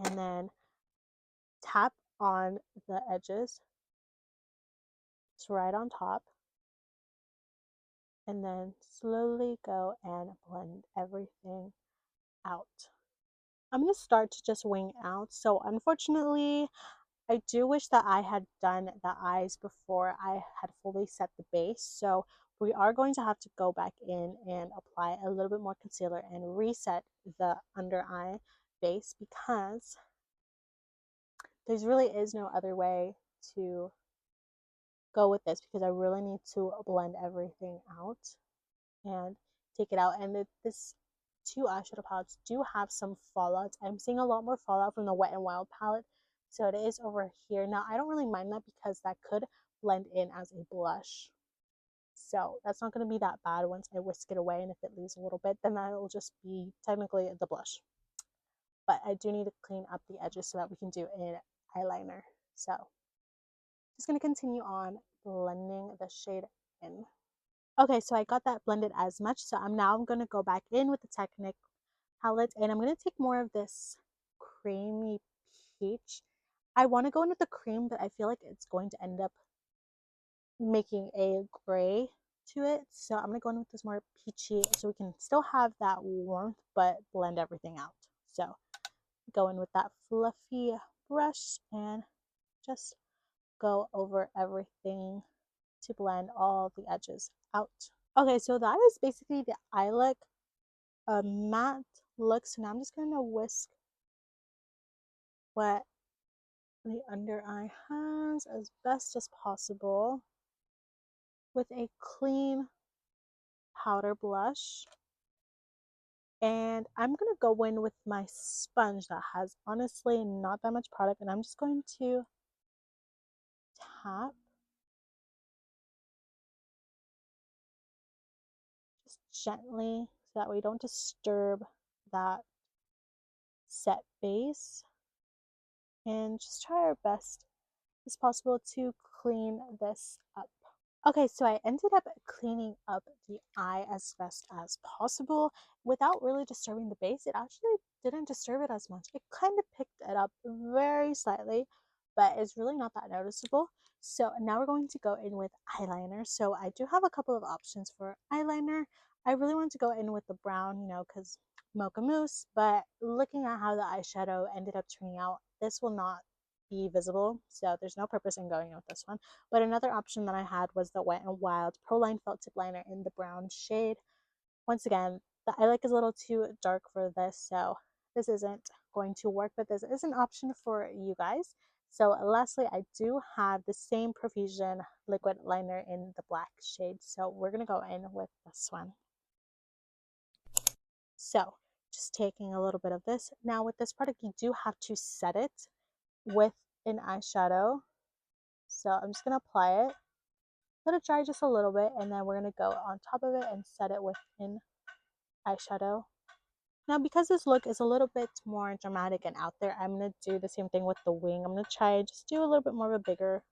and then tap on the edges. It's right on top. And then slowly go and blend everything out. I'm going to start to just wing out. So unfortunately, I do wish that I had done the eyes before I had fully set the base. So we are going to have to go back in and apply a little bit more concealer and reset the under eye base, because there really is no other way to go with this, because I really need to blend everything out and take it out. And this two eyeshadow palettes do have some fallouts. I'm seeing a lot more fallout from the Wet n Wild palette, so it is over here. Now I don't really mind that because that could blend in as a blush, so that's not going to be that bad once I whisk it away. And if it leaves a little bit, then that will just be technically the blush. But I do need to clean up the edges so that we can do an eyeliner. So just going to continue on blending the shade in. Okay, so I got that blended as much. So I'm going to go back in with the Technic palette, and I'm going to take more of this creamy peach. I want to go in with the cream, but I feel like it's going to end up making a gray to it. So I'm going to go in with this more peachy so we can still have that warmth but blend everything out. So go in with that fluffy brush and just go over everything to blend all the edges out. Okay, so that is basically the eye look, a matte look. So now I'm just going to whisk what the under eye has as best as possible with a clean powder blush. And I'm going to go in with my sponge that has honestly not that much product, and I'm just going to tap just gently so that we don't disturb that set base, and just try our best as possible to clean this up. Okay, so I ended up cleaning up the eye as best as possible without really disturbing the base. It actually didn't disturb it as much. It kind of picked it up very slightly, but it's really not that noticeable. So now we're going to go in with eyeliner. So I do have a couple of options for eyeliner. I really want to go in with the brown, because Mocha Mousse, but looking at how the eyeshadow ended up turning out, this will not be visible, so there's no purpose in going with this one. But another option that I had was the Wet n Wild Pro Line Felt Tip Liner in the brown shade. Once again, the eye look is a little too dark for this, so this isn't going to work, but this is an option for you guys. So lastly, I do have the same Profusion liquid liner in the black shade, so we're going to go in with this one. So just taking a little bit of this. Now with this product, you do have to set it with an eyeshadow. So I'm just going to apply it, let it dry just a little bit, and then we're going to go on top of it and set it with an eyeshadow. Now, because this look is a little bit more dramatic and out there, I'm going to do the same thing with the wing. I'm going to try just do a little bit more of a bigger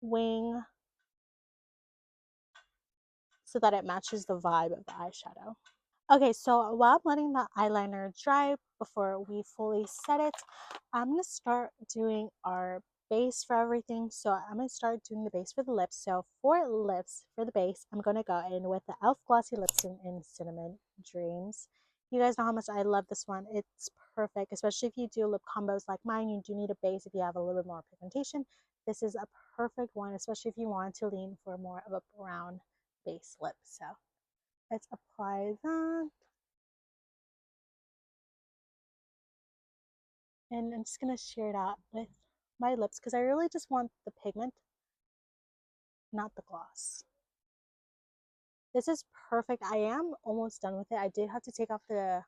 wing so that it matches the vibe of the eyeshadow. Okay, so while I'm letting the eyeliner dry before we fully set it, I'm going to start doing our base for everything. So I'm going to start doing the base for the lips. So for lips, for the base, I'm going to go in with the e.l.f. Glossy Lip Tint in Cinnamon Dreams. You guys know how much I love this one. It's perfect, especially if you do lip combos like mine. You do need a base if you have a little bit more pigmentation. This is a perfect one, especially if you want to lean for more of a brown base lip. So let's apply that. And I'm just going to share it out with my lips because I really just want the pigment, not the gloss. This is perfect. I am almost done with it. I did have to take off the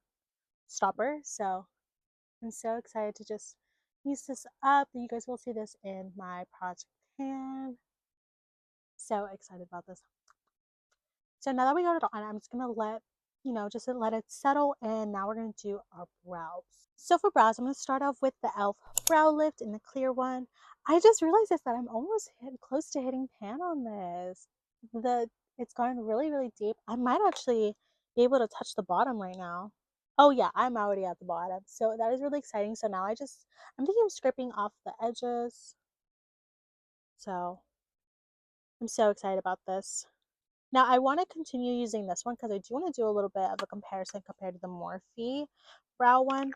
stopper, so I'm so excited to just use this up. You guys will see this in my project pan. So excited about this. So now that we got it on, I'm just going to let, just let it settle. And now we're going to do our brows. So for brows, I'm going to start off with the e.l.f. Brow Lift in the clear one. I just realized that I'm almost close to hitting pan on this. It's gone really, really deep. I might actually be able to touch the bottom right now. Oh yeah, I'm already at the bottom. So that is really exciting. So now I'm thinking of scraping off the edges. So I'm so excited about this. Now I want to continue using this one because I do want to do a little bit of a comparison compared to the Morphe brow one.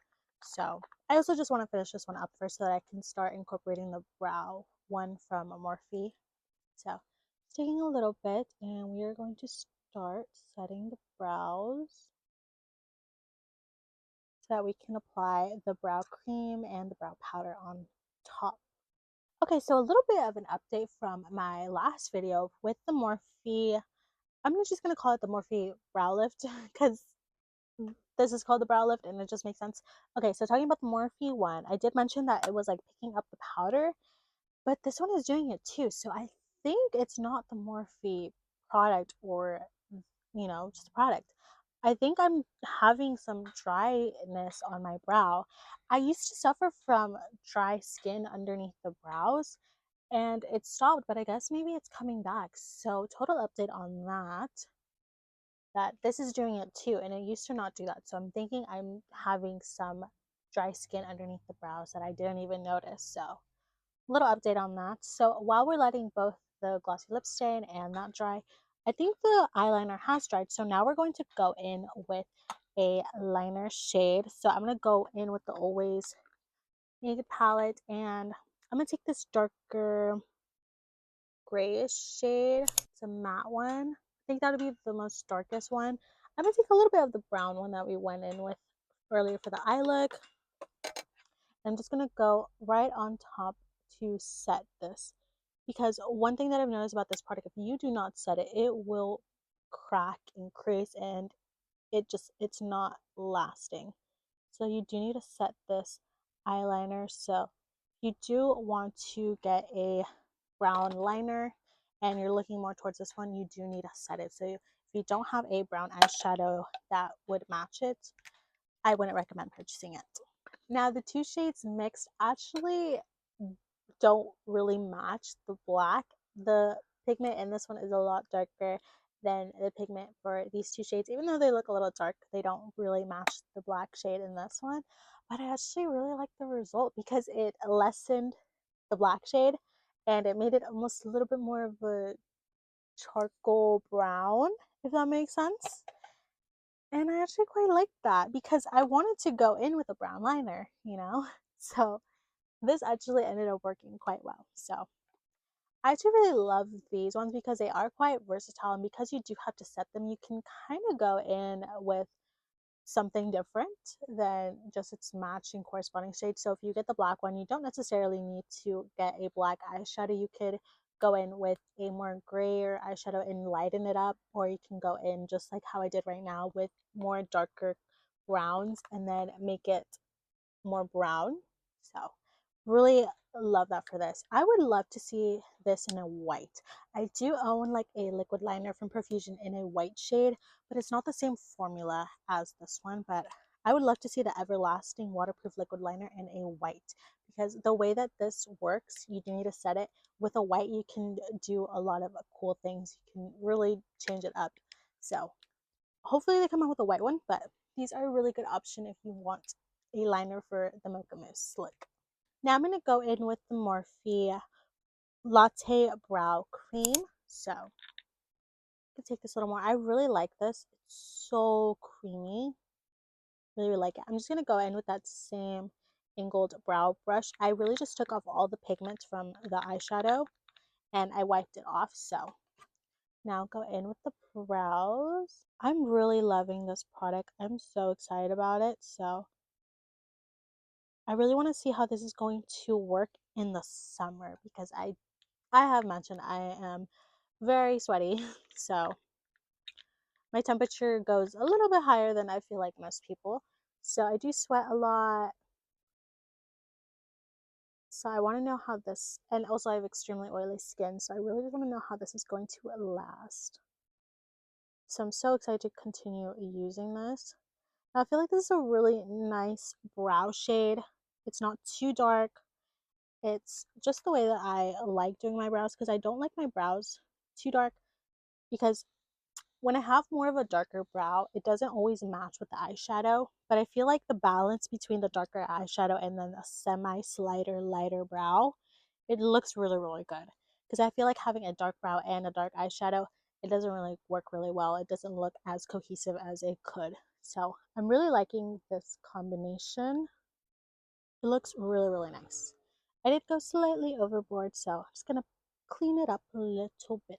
So I also just want to finish this one up first so that I can start incorporating the brow one from Morphe. So it's taking a little bit and we are going to start setting the brows so that we can apply the brow cream and the brow powder on top. Okay, so a little bit of an update from my last video with the Morphe. I'm just going to call it the Morphe Brow Lift because this is called the Brow Lift and it just makes sense. Okay, so talking about the Morphe one, I did mention that it was like picking up the powder, but this one is doing it too. So I think it's not the Morphe product or, just the product. I think I'm having some dryness on my brow. I used to suffer from dry skin underneath the brows and it stopped, but I guess maybe it's coming back. So total update on that this is doing it too, and it used to not do that. So I'm thinking I'm having some dry skin underneath the brows that I didn't even notice. So little update on that. So while we're letting both the glossy lip stain and that dry, I think the eyeliner has dried. So now we're going to go in with a liner shade. So I'm going to go in with the Always Naked palette, and I'm going to take this darker grayish shade. It's a matte one. I think that'll be the most darkest one. I'm going to take a little bit of the brown one that we went in with earlier for the eye look. I'm just going to go right on top to set this. Because one thing that I've noticed about this product, if you do not set it, it will crack and crease and it's not lasting. So you do need to set this eyeliner. So you do want to get a brown liner and you're looking more towards this one, you do need to set it. So if you don't have a brown eyeshadow that would match it, I wouldn't recommend purchasing it. Now the two shades mixed actually don't really match the black. The pigment in this one is a lot darker than the pigment for these two shades. Even though they look a little dark, they don't really match the black shade in this one. But I actually really like the result because it lessened the black shade and it made it almost a little bit more of a charcoal brown, if that makes sense. And I actually quite like that because I wanted to go in with a brown liner, So this actually ended up working quite well. So I actually really love these ones because they are quite versatile, and because you do have to set them, you can kind of go in with something different than just its matching corresponding shade. So if you get the black one, you don't necessarily need to get a black eyeshadow. You could go in with a more grayer eyeshadow and lighten it up, or you can go in just like how I did right now with more darker browns and then make it more brown. So really love that for this. I would love to see this in a white. I do own like a liquid liner from Profusion in a white shade, but it's not the same formula as this one, but I would love to see the Everlasting Waterproof Liquid Liner in a white, because the way that this works, you do need to set it. With a white, you can do a lot of cool things. You can really change it up. So hopefully they come out with a white one, but these are a really good option if you want a liner for the Mocha Mousse look. Now I'm going to go in with the Morphe Latte Brow Cream. So I can take this a little more. I really like this. It's so creamy. Really like it. I'm just going to go in with that same angled brow brush. I really just took off all the pigment from the eyeshadow and I wiped it off. So now go in with the brows. I'm really loving this product. I'm so excited about it. So I really want to see how this is going to work in the summer, because I have mentioned I am very sweaty. So my temperature goes a little bit higher than I feel like most people. So I do sweat a lot. So I want to know how this, and also I have extremely oily skin, so I really want to know how this is going to last. So I'm so excited to continue using this. Now I feel like this is a really nice brow shade. It's not too dark. It's just the way that I like doing my brows, because I don't like my brows too dark, because when I have more of a darker brow, it doesn't always match with the eyeshadow, but I feel like the balance between the darker eyeshadow and then a semi-slighter, lighter brow, it looks really, really good. Because I feel like having a dark brow and a dark eyeshadow, it doesn't really work really well. It doesn't look as cohesive as it could. So I'm really liking this combination. It looks really, really nice. I did go slightly overboard, so I'm just going to clean it up a little bit.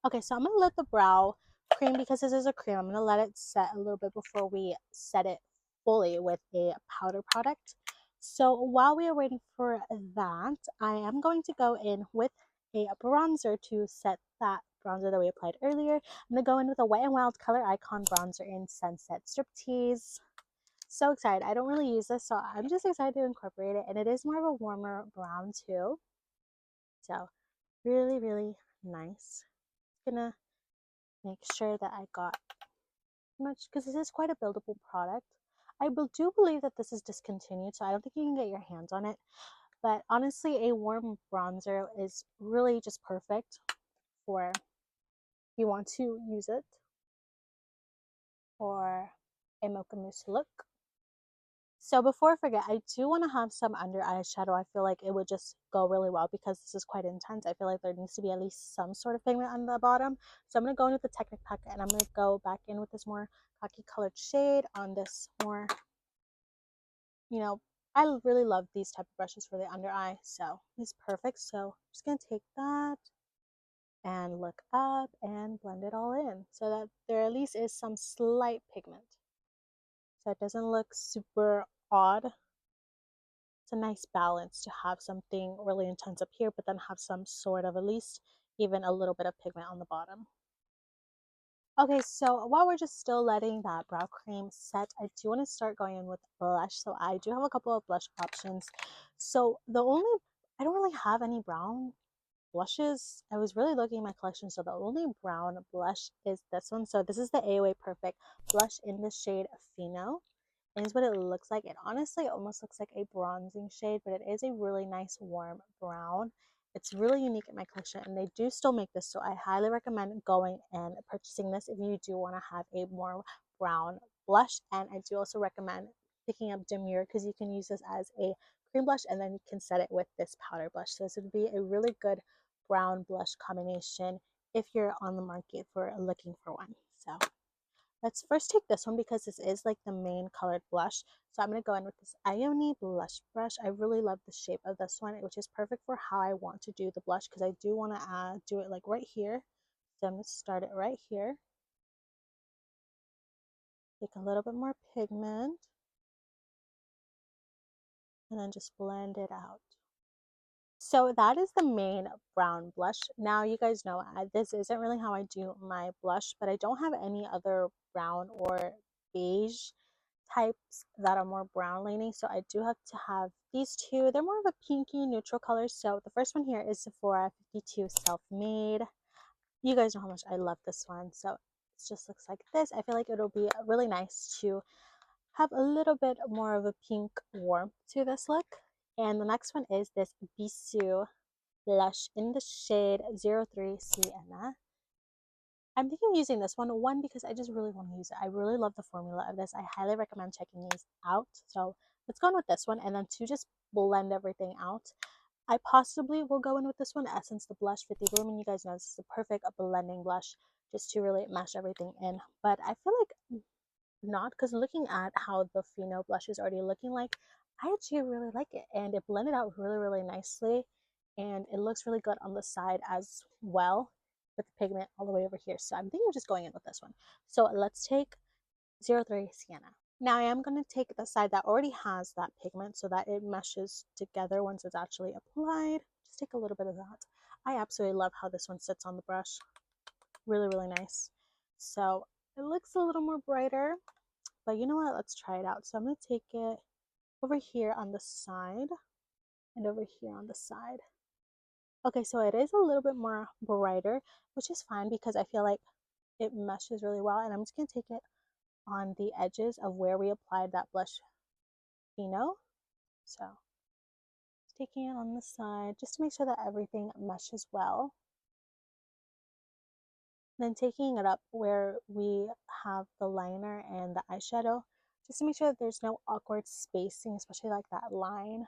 Okay, so I'm going to let the brow cream, because this is a cream, I'm going to let it set a little bit before we set it fully with a powder product. So while we are waiting for that, I am going to go in with a bronzer to set that bronzer that we applied earlier. I'm going to go in with a Wet n Wild Color Icon bronzer in Sunset Striptease. So excited. I don't really use this, so I'm just excited to incorporate it, and it is more of a warmer brown too. So really, really nice. Gonna make sure that I got much, because this is quite a buildable product. I do believe that this is discontinued, so I don't think you can get your hands on it. But honestly, a warm bronzer is really just perfect for if you want to use it for a Mocha Mousse look. So before I forget, I do want to have some under eyeshadow. I feel like it would just go really well, because this is quite intense. I feel like there needs to be at least some sort of pigment on the bottom. So I'm going to go in with the Technic packet, and I'm going to go back in with this more khaki colored shade on this more, I really love these type of brushes for the under eye. So it's perfect. So I'm just going to take that and look up and blend it all in, so that there at least is some slight pigment. So it doesn't look super odd. It's a nice balance to have something really intense up here, but then have some sort of, at least even a little bit of pigment on the bottom. Okay, so while we're just still letting that brow cream set, I do want to start going in with blush. So I do have a couple of blush options. So I don't really have any brown blushes. I was really looking at my collection, so the only brown blush is this one. So this is the AOA Perfect blush in the shade Fino. And is what it looks like. It honestly almost looks like a bronzing shade, but it is a really nice warm brown. It's really unique in my collection, and they do still make this, so I highly recommend going and purchasing this if you do want to have a more brown blush. And I do also recommend picking up Demure, because you can use this as a cream blush and then you can set it with this powder blush. So this would be a really good brown blush combination if you're on the market for looking for one. So let's first take this one, because this is like the main colored blush. So I'm going to go in with this Ione blush brush. I really love the shape of this one, which is perfect for how I want to do the blush, because I do want to do it like right here. So I'm going to start it right here. Take a little bit more pigment and then just blend it out. So that is the main brown blush. Now you guys know this isn't really how I do my blush, but I don't have any other brown or beige types that are more brown leaning, so I do have to have these two. They're more of a pinky neutral color. So the first one here is Sephora 52 Self-Made. You guys know how much I love this one. So it just looks like this. I feel like it'll be really nice to have a little bit more of a pink warmth to this look. And the next one is this Bissau blush in the shade 03 Siena. I'm thinking of using this one because I just really want to use it. I really love the formula of this. I highly recommend checking these out. So let's go in with this one, and then to just blend everything out, I possibly will go in with this one, Essence the Blush 50 Bloom, and you guys know this is the perfect blending blush just to really mash everything in. But I feel like not, because looking at how the Fino blush is already looking like, I actually really like it, and it blended out really nicely, and it looks really good on the side as well with the pigment all the way over here. So I'm thinking of just going in with this one. So let's take 03 Siena. Now I am going to take the side that already has that pigment so that it meshes together once it's actually applied. Just take a little bit of that. I absolutely love how this one sits on the brush. Really nice. So it looks a little more brighter, but you know what? Let's try it out. So I'm going to take it over here on the side and over here on the side. Okay, so it is a little bit more brighter, which is fine because I feel like it meshes really well. And I'm just going to take it on the edges of where we applied that blush Fino. So just taking it on the side just to make sure that everything meshes well. Then taking it up where we have the liner and the eyeshadow, just to make sure that there's no awkward spacing, especially like that line.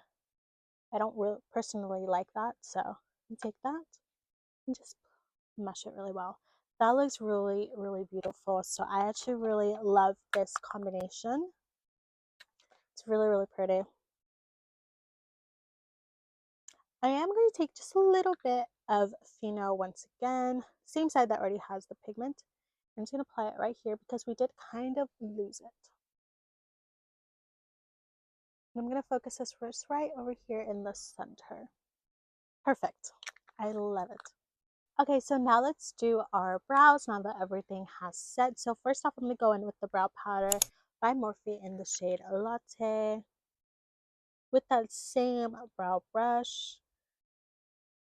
I don't really personally like that, so you take that and just mesh it really well. That looks really beautiful. So I actually really love this combination. It's really pretty. I am going to take just a little bit of Fino once again, same side that already has the pigment. I'm just going to apply it right here because we did kind of lose it. And I'm going to focus this first right over here in the center. Perfect. I love it. Okay, so now let's do our brows now that everything has set. So first off, I'm going to go in with the brow powder by Morphe in the shade Latte with that same brow brush.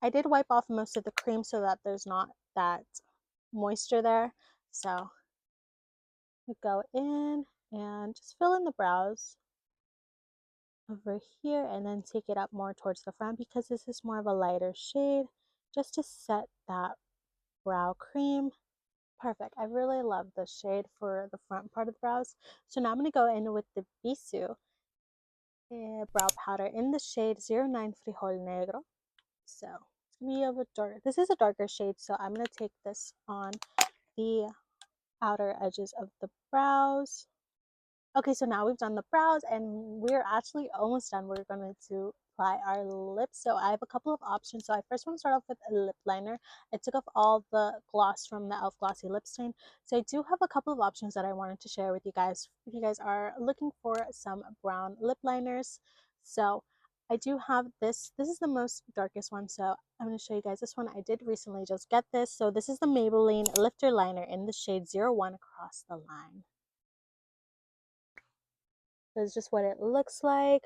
I did wipe off most of the cream so that there's not that moisture there. So we go in and just fill in the brows over here and then take it up more towards the front because this is more of a lighter shade just to set that brow cream. Perfect. I really love this shade for the front part of the brows. So now I'm going to go in with the Bissau brow powder in the shade 09 Frijol Negro. So it's going to be a bit dark. This is a darker shade, so I'm going to take this on the outer edges of the brows. Okay, so now we've done the brows and we're actually almost done. We're going to apply our lips. So I have a couple of options. So I first want to start off with a lip liner. I took off all the gloss from the e.l.f. Glossy Lip Stain. So I do have a couple of options that I wanted to share with you guys if you guys are looking for some brown lip liners. So I do have this. This is the most darkest one. So I'm going to show you guys this one. I did recently just get this. So this is the Maybelline Lifter Liner in the shade 01 Across the Line. That's just what it looks like.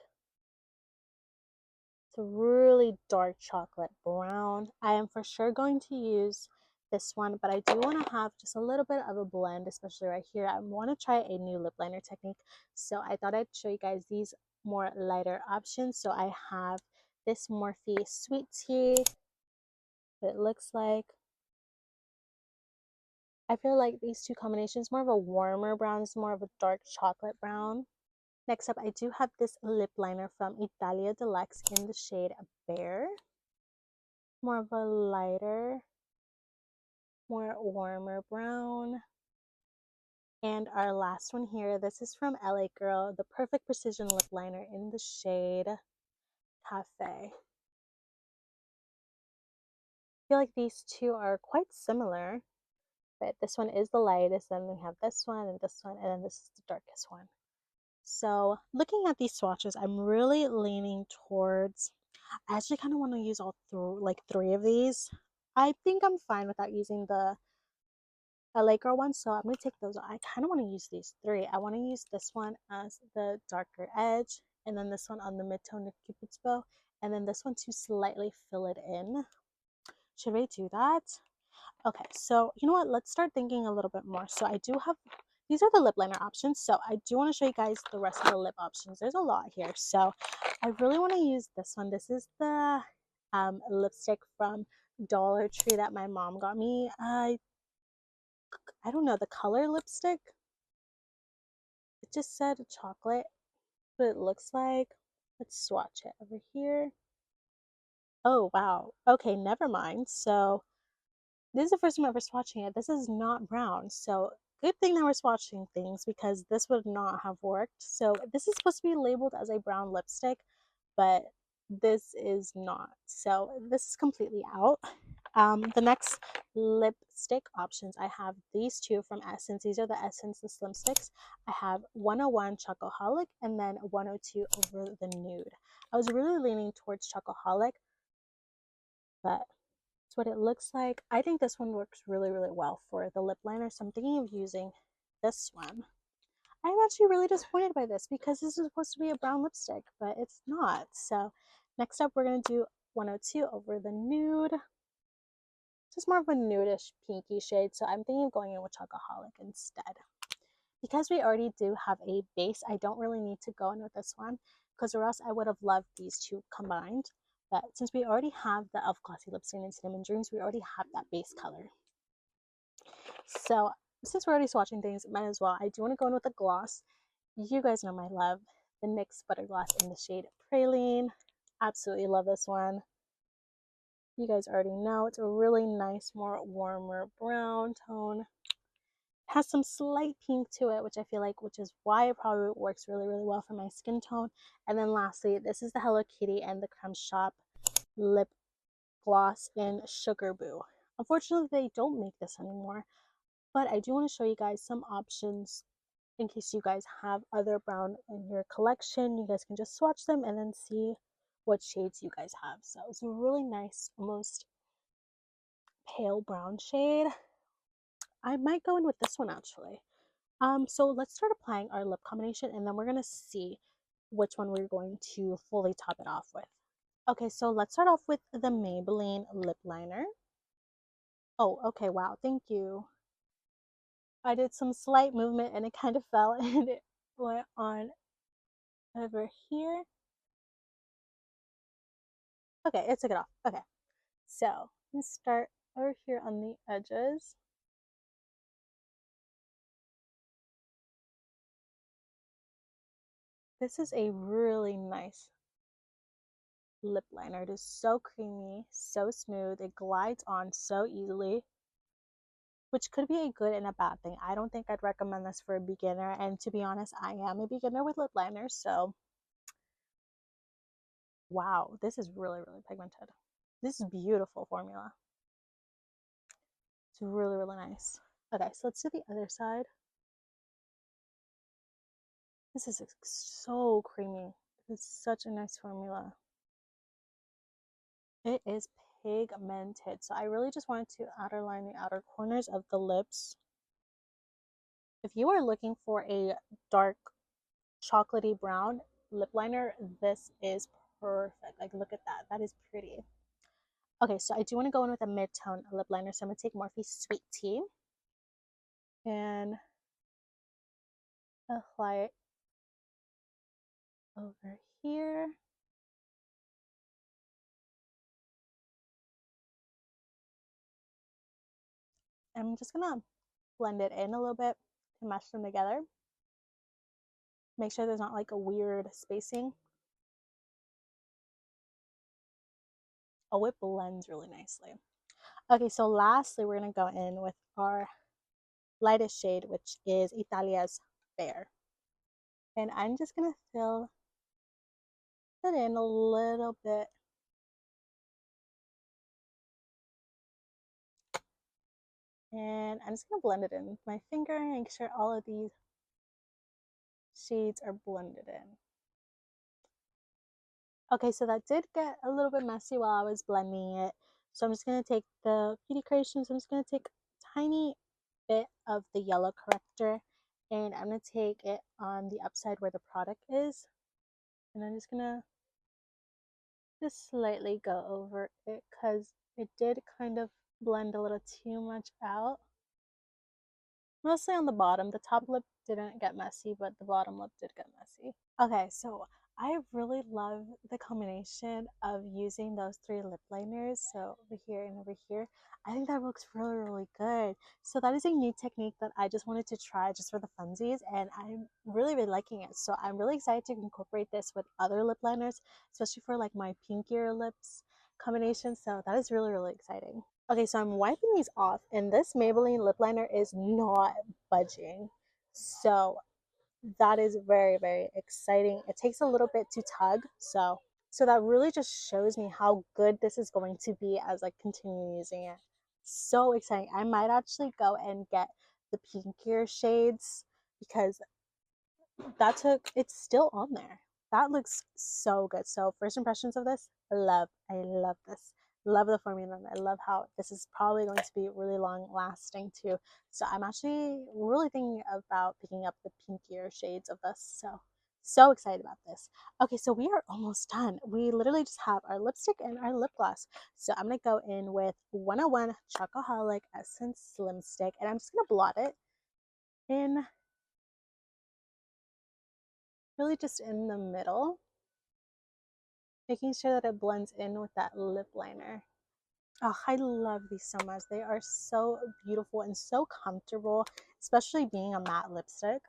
It's a really dark chocolate brown. I am for sure going to use this one, but I do want to have just a little bit of a blend, especially right here. I want to try a new lip liner technique, so I thought I'd show you guys these more lighter options. So I have this Morphe Sweet Tea, what it looks like. I feel like these two combinations, more of a warmer brown, is more of a dark chocolate brown. Next up, I do have this lip liner from Italia Deluxe in the shade Bear. More of a lighter, more warmer brown. And our last one here, this is from LA Girl, the Perfect Precision Lip Liner in the shade Cafe. I feel like these two are quite similar, but this one is the lightest, then we have this one, and then this is the darkest one. So looking at these swatches, I'm really leaning towards, I actually kind of want to use all three of these. I think I'm fine without using the LA Girl one, so I'm going to take those. I kind of want to use these three. I want to use this one as the darker edge, and then this one on the mid-tone of Cupid's bow, and then this one to slightly fill it in. Should we do that? Okay, so you know what? Let's start thinking a little bit more. So I do have these are the lip liner options. So I do want to show you guys the rest of the lip options. There's a lot here. So I really want to use this one. This is the lipstick from Dollar Tree that my mom got me. I don't know the color lipstick. It just said chocolate, but it looks like. Let's swatch it over here. Oh wow. Okay, never mind. So this is the first time ever swatching it. This is not brown. So good thing that we're swatching things because this would not have worked. So this is supposed to be labeled as a brown lipstick, but this is not. So this is completely out. The next lipstick options, I have these two from Essence. These are the Essence, the Slim Sticks. I have 101 Chocoholic and then 102 Over the Nude. I was really leaning towards Chocoholic, but that's what it looks like. I think this one works really, really well for the lip liner, so I'm thinking of using this one. I'm actually really disappointed by this because this is supposed to be a brown lipstick, but it's not. So next up, we're going to do 102 Over the Nude. Just more of a nudish pinky shade, so I'm thinking of going in with Chocoholic instead. Because we already do have a base, I don't really need to go in with this one, because or else I would have loved these two combined. But since we already have the e.l.f. Glossy Lip Stain and Cinnamon Dreams, we already have that base color. So since we're already swatching things, might as well. I do want to go in with a gloss. You guys know my love, the NYX Butter Gloss in the shade Praline. Absolutely love this one. You guys already know it's a really nice, more warmer brown tone. It has some slight pink to it, which I feel like, which is why it probably works really, really well for my skin tone. And then lastly, this is the Hello Kitty and the Creme Shop lip gloss in Sugar Boo. Unfortunately, they don't make this anymore, but I do want to show you guys some options in case you guys have other brown in your collection. You guys can just swatch them and then see what shades you guys have. So it's a really nice, almost pale brown shade. I might go in with this one actually. So let's start applying our lip combination and then we're gonna see which one we're going to fully top it off with. Okay, so let's start off with the Maybelline lip liner. Oh, okay, wow, thank you. I did some slight movement and it kind of fell and it went on over here. Okay, it took it off. Okay, so let's start over here on the edges. This is a really nice lip liner. It is so creamy, so smooth. It glides on so easily, which could be a good and a bad thing. I don't think I'd recommend this for a beginner. And to be honest, I am a beginner with lip liners. So, wow, this is really, really pigmented. This is beautiful formula. It's really, really nice. Okay, so let's do the other side. This is so creamy. It's such a nice formula. It is pigmented. So I really just wanted to outerline the outer corners of the lips. If you are looking for a dark chocolatey brown lip liner, this is perfect. Like, look at that. That is pretty. Okay, so I do want to go in with a mid-tone lip liner. So I'm going to take Morphe Sweet Tea and apply it over here. I'm just going to blend it in a little bit to mesh them together. Make sure there's not like a weird spacing. Oh, it blends really nicely. Okay, so lastly, we're going to go in with our lightest shade, which is Italia's Fair. And I'm just going to fill it in a little bit. And I'm just going to blend it in with my finger and make sure all of these shades are blended in. Okay, so that did get a little bit messy while I was blending it. So I'm just going to take the Beauty Creations. I'm just going to take a tiny bit of the yellow corrector and I'm going to take it on the upside where the product is. And I'm just going to just slightly go over it because it did kind of blend a little too much out. Mostly on the bottom. The top lip didn't get messy, but the bottom lip did get messy. Okay, so I really love the combination of using those three lip liners, so over here and over here. I think that looks really, really good. So that is a new technique that I just wanted to try just for the funsies, and I'm really, really liking it. So I'm really excited to incorporate this with other lip liners, especially for like my pinkier lips combination. So that is really, really exciting. Okay, so I'm wiping these off, and this Maybelline lip liner is not budging. So that is very, very exciting. It takes a little bit to tug, so that really just shows me how good this is going to be as I continue using it. So exciting. I might actually go and get the pinkier shades because it's still on there. That looks so good. So first impressions of this, I love this. Love the formula, and I love how this is probably going to be really long lasting too. So I'm actually really thinking about picking up the pinkier shades of this. So excited about this. Okay, so we are almost done. We literally just have our lipstick and our lip gloss. So I'm gonna go in with 101 Chocoholic Essence Slim Stick, and I'm just gonna blot it in, really just in the middle, making sure that it blends in with that lip liner. Oh, I love these so much. They are so beautiful and so comfortable, especially being a matte lipstick.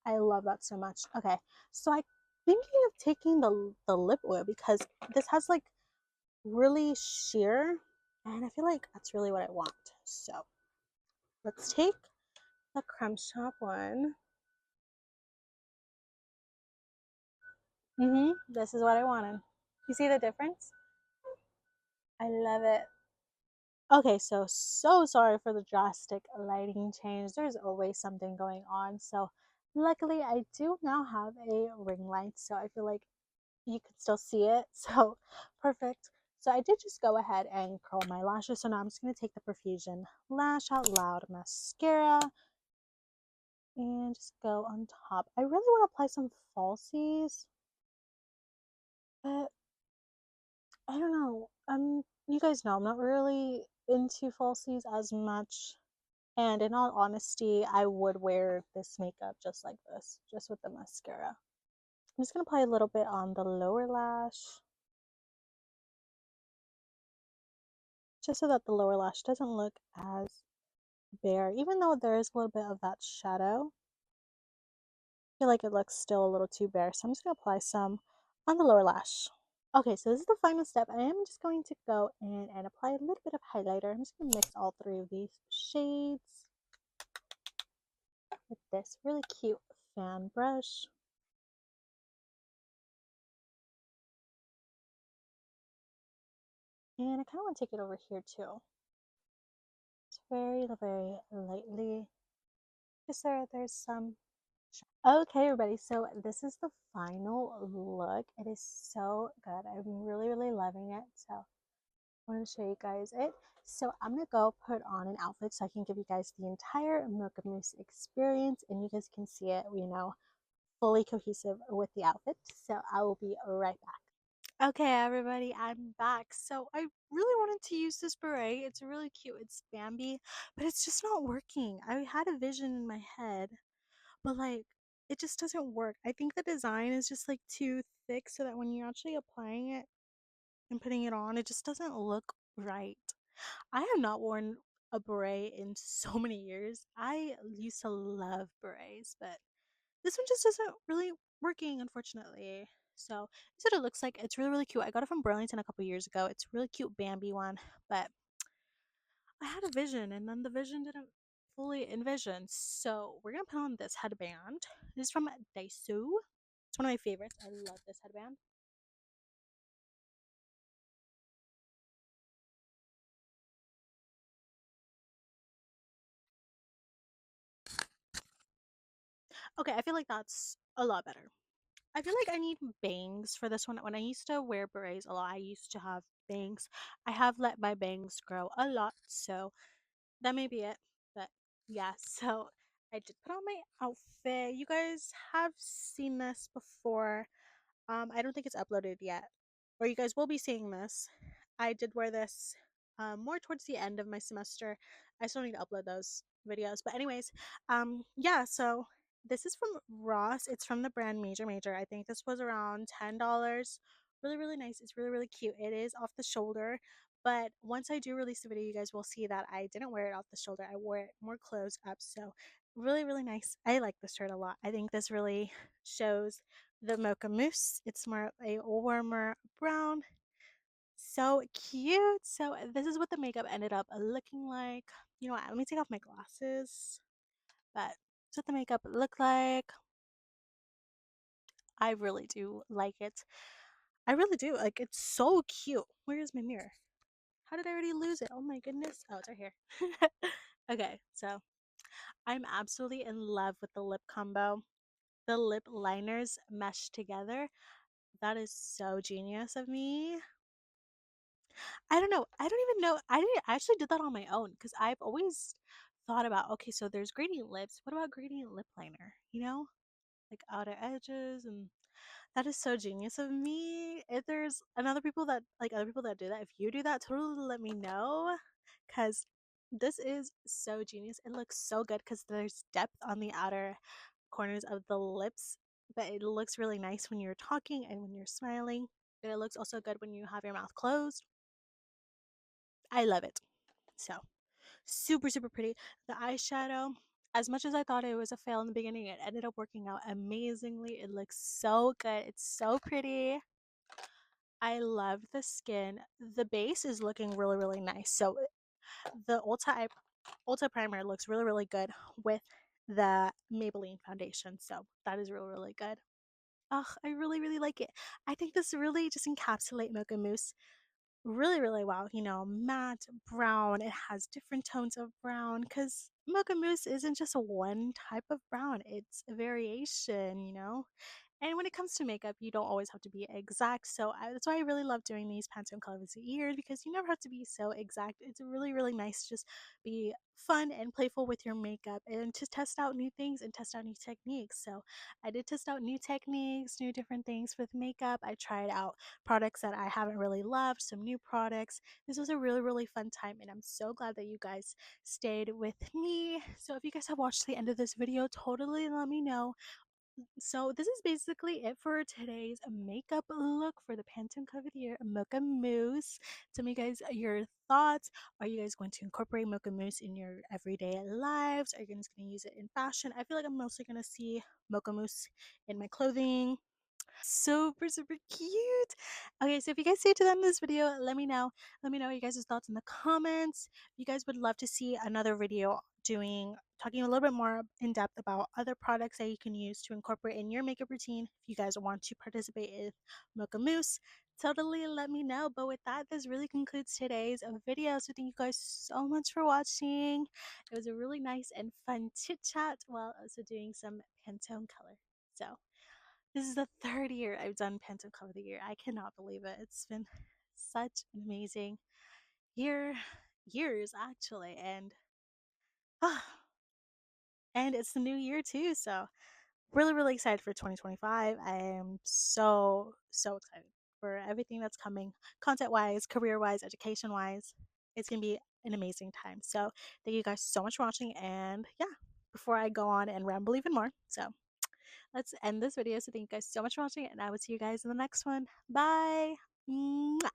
I love that so much. Okay, so I'm thinking of taking the lip oil because this has like really sheer, and I feel like that's really what I want. So let's take the Creme Shop one. This is what I wanted. You see the difference? I love it. Okay, so sorry for the drastic lighting change. There's always something going on. So luckily I do now have a ring light, so I feel like you could still see it. So perfect. So I did just go ahead and curl my lashes. So now I'm just going to take the Profusion Lash Out Loud mascara and just go on top. I really want to apply some falsies, but I don't know. You guys know I'm not really into falsies as much. And in all honesty, I would wear this makeup just like this, just with the mascara. I'm just gonna apply a little bit on the lower lash, just so that the lower lash doesn't look as bare, even though there is a little bit of that shadow. I feel like it looks still a little too bare, so I'm just gonna apply some on the lower lash. Okay, so this is the final step. I am just going to go in and apply a little bit of highlighter. I'm just gonna mix all three of these shades with this really cute fan brush. And I kind of want to take it over here too. It's very, very lightly. Just so there's some. Okay, everybody. So this is the final look. It is so good. I'm really, really loving it. So I want to show you guys it. So I'm gonna go put on an outfit so I can give you guys the entire Mocha Mousse experience, and you guys can see it, fully cohesive with the outfit. So I will be right back. Okay, everybody, I'm back. So I really wanted to use this beret. It's really cute. It's Bambi, but it's just not working. I had a vision in my head, but like it just doesn't work. I think the design is just like too thick so that when you're actually applying it and putting it on, it just doesn't look right. I have not worn a beret in so many years. I used to love berets, but this one just isn't really working, unfortunately. So this is what it looks like. It's really, really cute. I got it from Burlington a couple years ago. It's a really cute Bambi one, but I had a vision and then the vision didn't fully envision. So we're gonna put on this headband. This is from Daiso. It's one of my favorites. I love this headband. Okay, I feel like that's a lot better. I feel like I need bangs for this one. When I used to wear berets a lot, I used to have bangs. I have let my bangs grow a lot, so that may be it. But yeah, so I did put on my outfit. You guys have seen this before. I don't think it's uploaded yet, or you guys will be seeing this. I did wear this more towards the end of my semester. I still need to upload those videos. But anyways, yeah, so this is from Ross. It's from the brand Major Major. I think this was around $10. Really, really nice. It's really, really cute. It is off the shoulder. But once I do release the video, you guys will see that I didn't wear it off the shoulder. I wore it more closed up. So really, really nice. I like this shirt a lot. I think this really shows the Mocha Mousse. It's more of a warmer brown. So cute. So this is what the makeup ended up looking like. You know what? Let me take off my glasses. But this is what the makeup looked like. I really do like it. I really do. Like, it's so cute. Where is my mirror? How did I already lose it? Oh my goodness. Oh, it's right here. Okay, so I'm absolutely in love with the lip combo. The lip liners mesh together. That is so genius of me. I don't know. I don't even know. I actually did that on my own because I've always thought about, okay, so there's gradient lips. What about gradient lip liner? You know, like outer edges, and that is so genius of me. If there's another people that like other people that do that, if you do that, totally let me know because this is so genius. It looks so good because there's depth on the outer corners of the lips, but it looks really nice when you're talking and when you're smiling. But it looks also good when you have your mouth closed. I love it. So super, super pretty. The eyeshadow, as much as I thought it was a fail in the beginning, it ended up working out amazingly. It looks so good. It's so pretty. I love the skin. The base is looking really, really nice. So the Ulta primer looks really, really good with the Maybelline foundation. So that is really, really good. Oh, I really, really like it. I think this really just encapsulate Mocha Mousse really, really well. You know, matte brown. It has different tones of brown because Mocha Mousse isn't just one type of brown, it's a variation, you know? And when it comes to makeup, you don't always have to be exact. So that's why I really love doing these Pantone colors a year because you never have to be so exact. It's really, really nice to just be fun and playful with your makeup and to test out new things and test out new techniques. So I did test out new techniques, new different things with makeup. I tried out products that I haven't really loved, some new products. This was a really, really fun time, and I'm so glad that you guys stayed with me. So if you guys have watched the end of this video, totally let me know. So this is basically it for today's makeup look for the Pantone Cover Mocha Mousse. Tell me guys your thoughts. Are you guys going to incorporate Mocha Mousse in your everyday lives? Are you guys going to use it in fashion? I feel like I'm mostly going to see Mocha Mousse in my clothing. Super, super cute. Okay, so if you guys stay to the end of this video, let me know. Let me know your guys' thoughts in the comments. If you guys would love to see another video talking a little bit more in depth about other products that you can use to incorporate in your makeup routine. If you guys want to participate in Mocha Mousse, totally let me know. But with that, this really concludes today's video. So thank you guys so much for watching. It was a really nice and fun chit chat while also doing some Pantone color. So this is the third year I've done Pantone Color of the Year. I cannot believe it. It's been such an amazing years actually, and it's the new year too. So really, really excited for 2025. I am so, so excited for everything that's coming, content wise, career wise, education wise. It's gonna be an amazing time. So thank you guys so much for watching, and yeah, before I go on and ramble even more, so let's end this video. So thank you guys so much for watching, and I will see you guys in the next one. Bye. Mwah.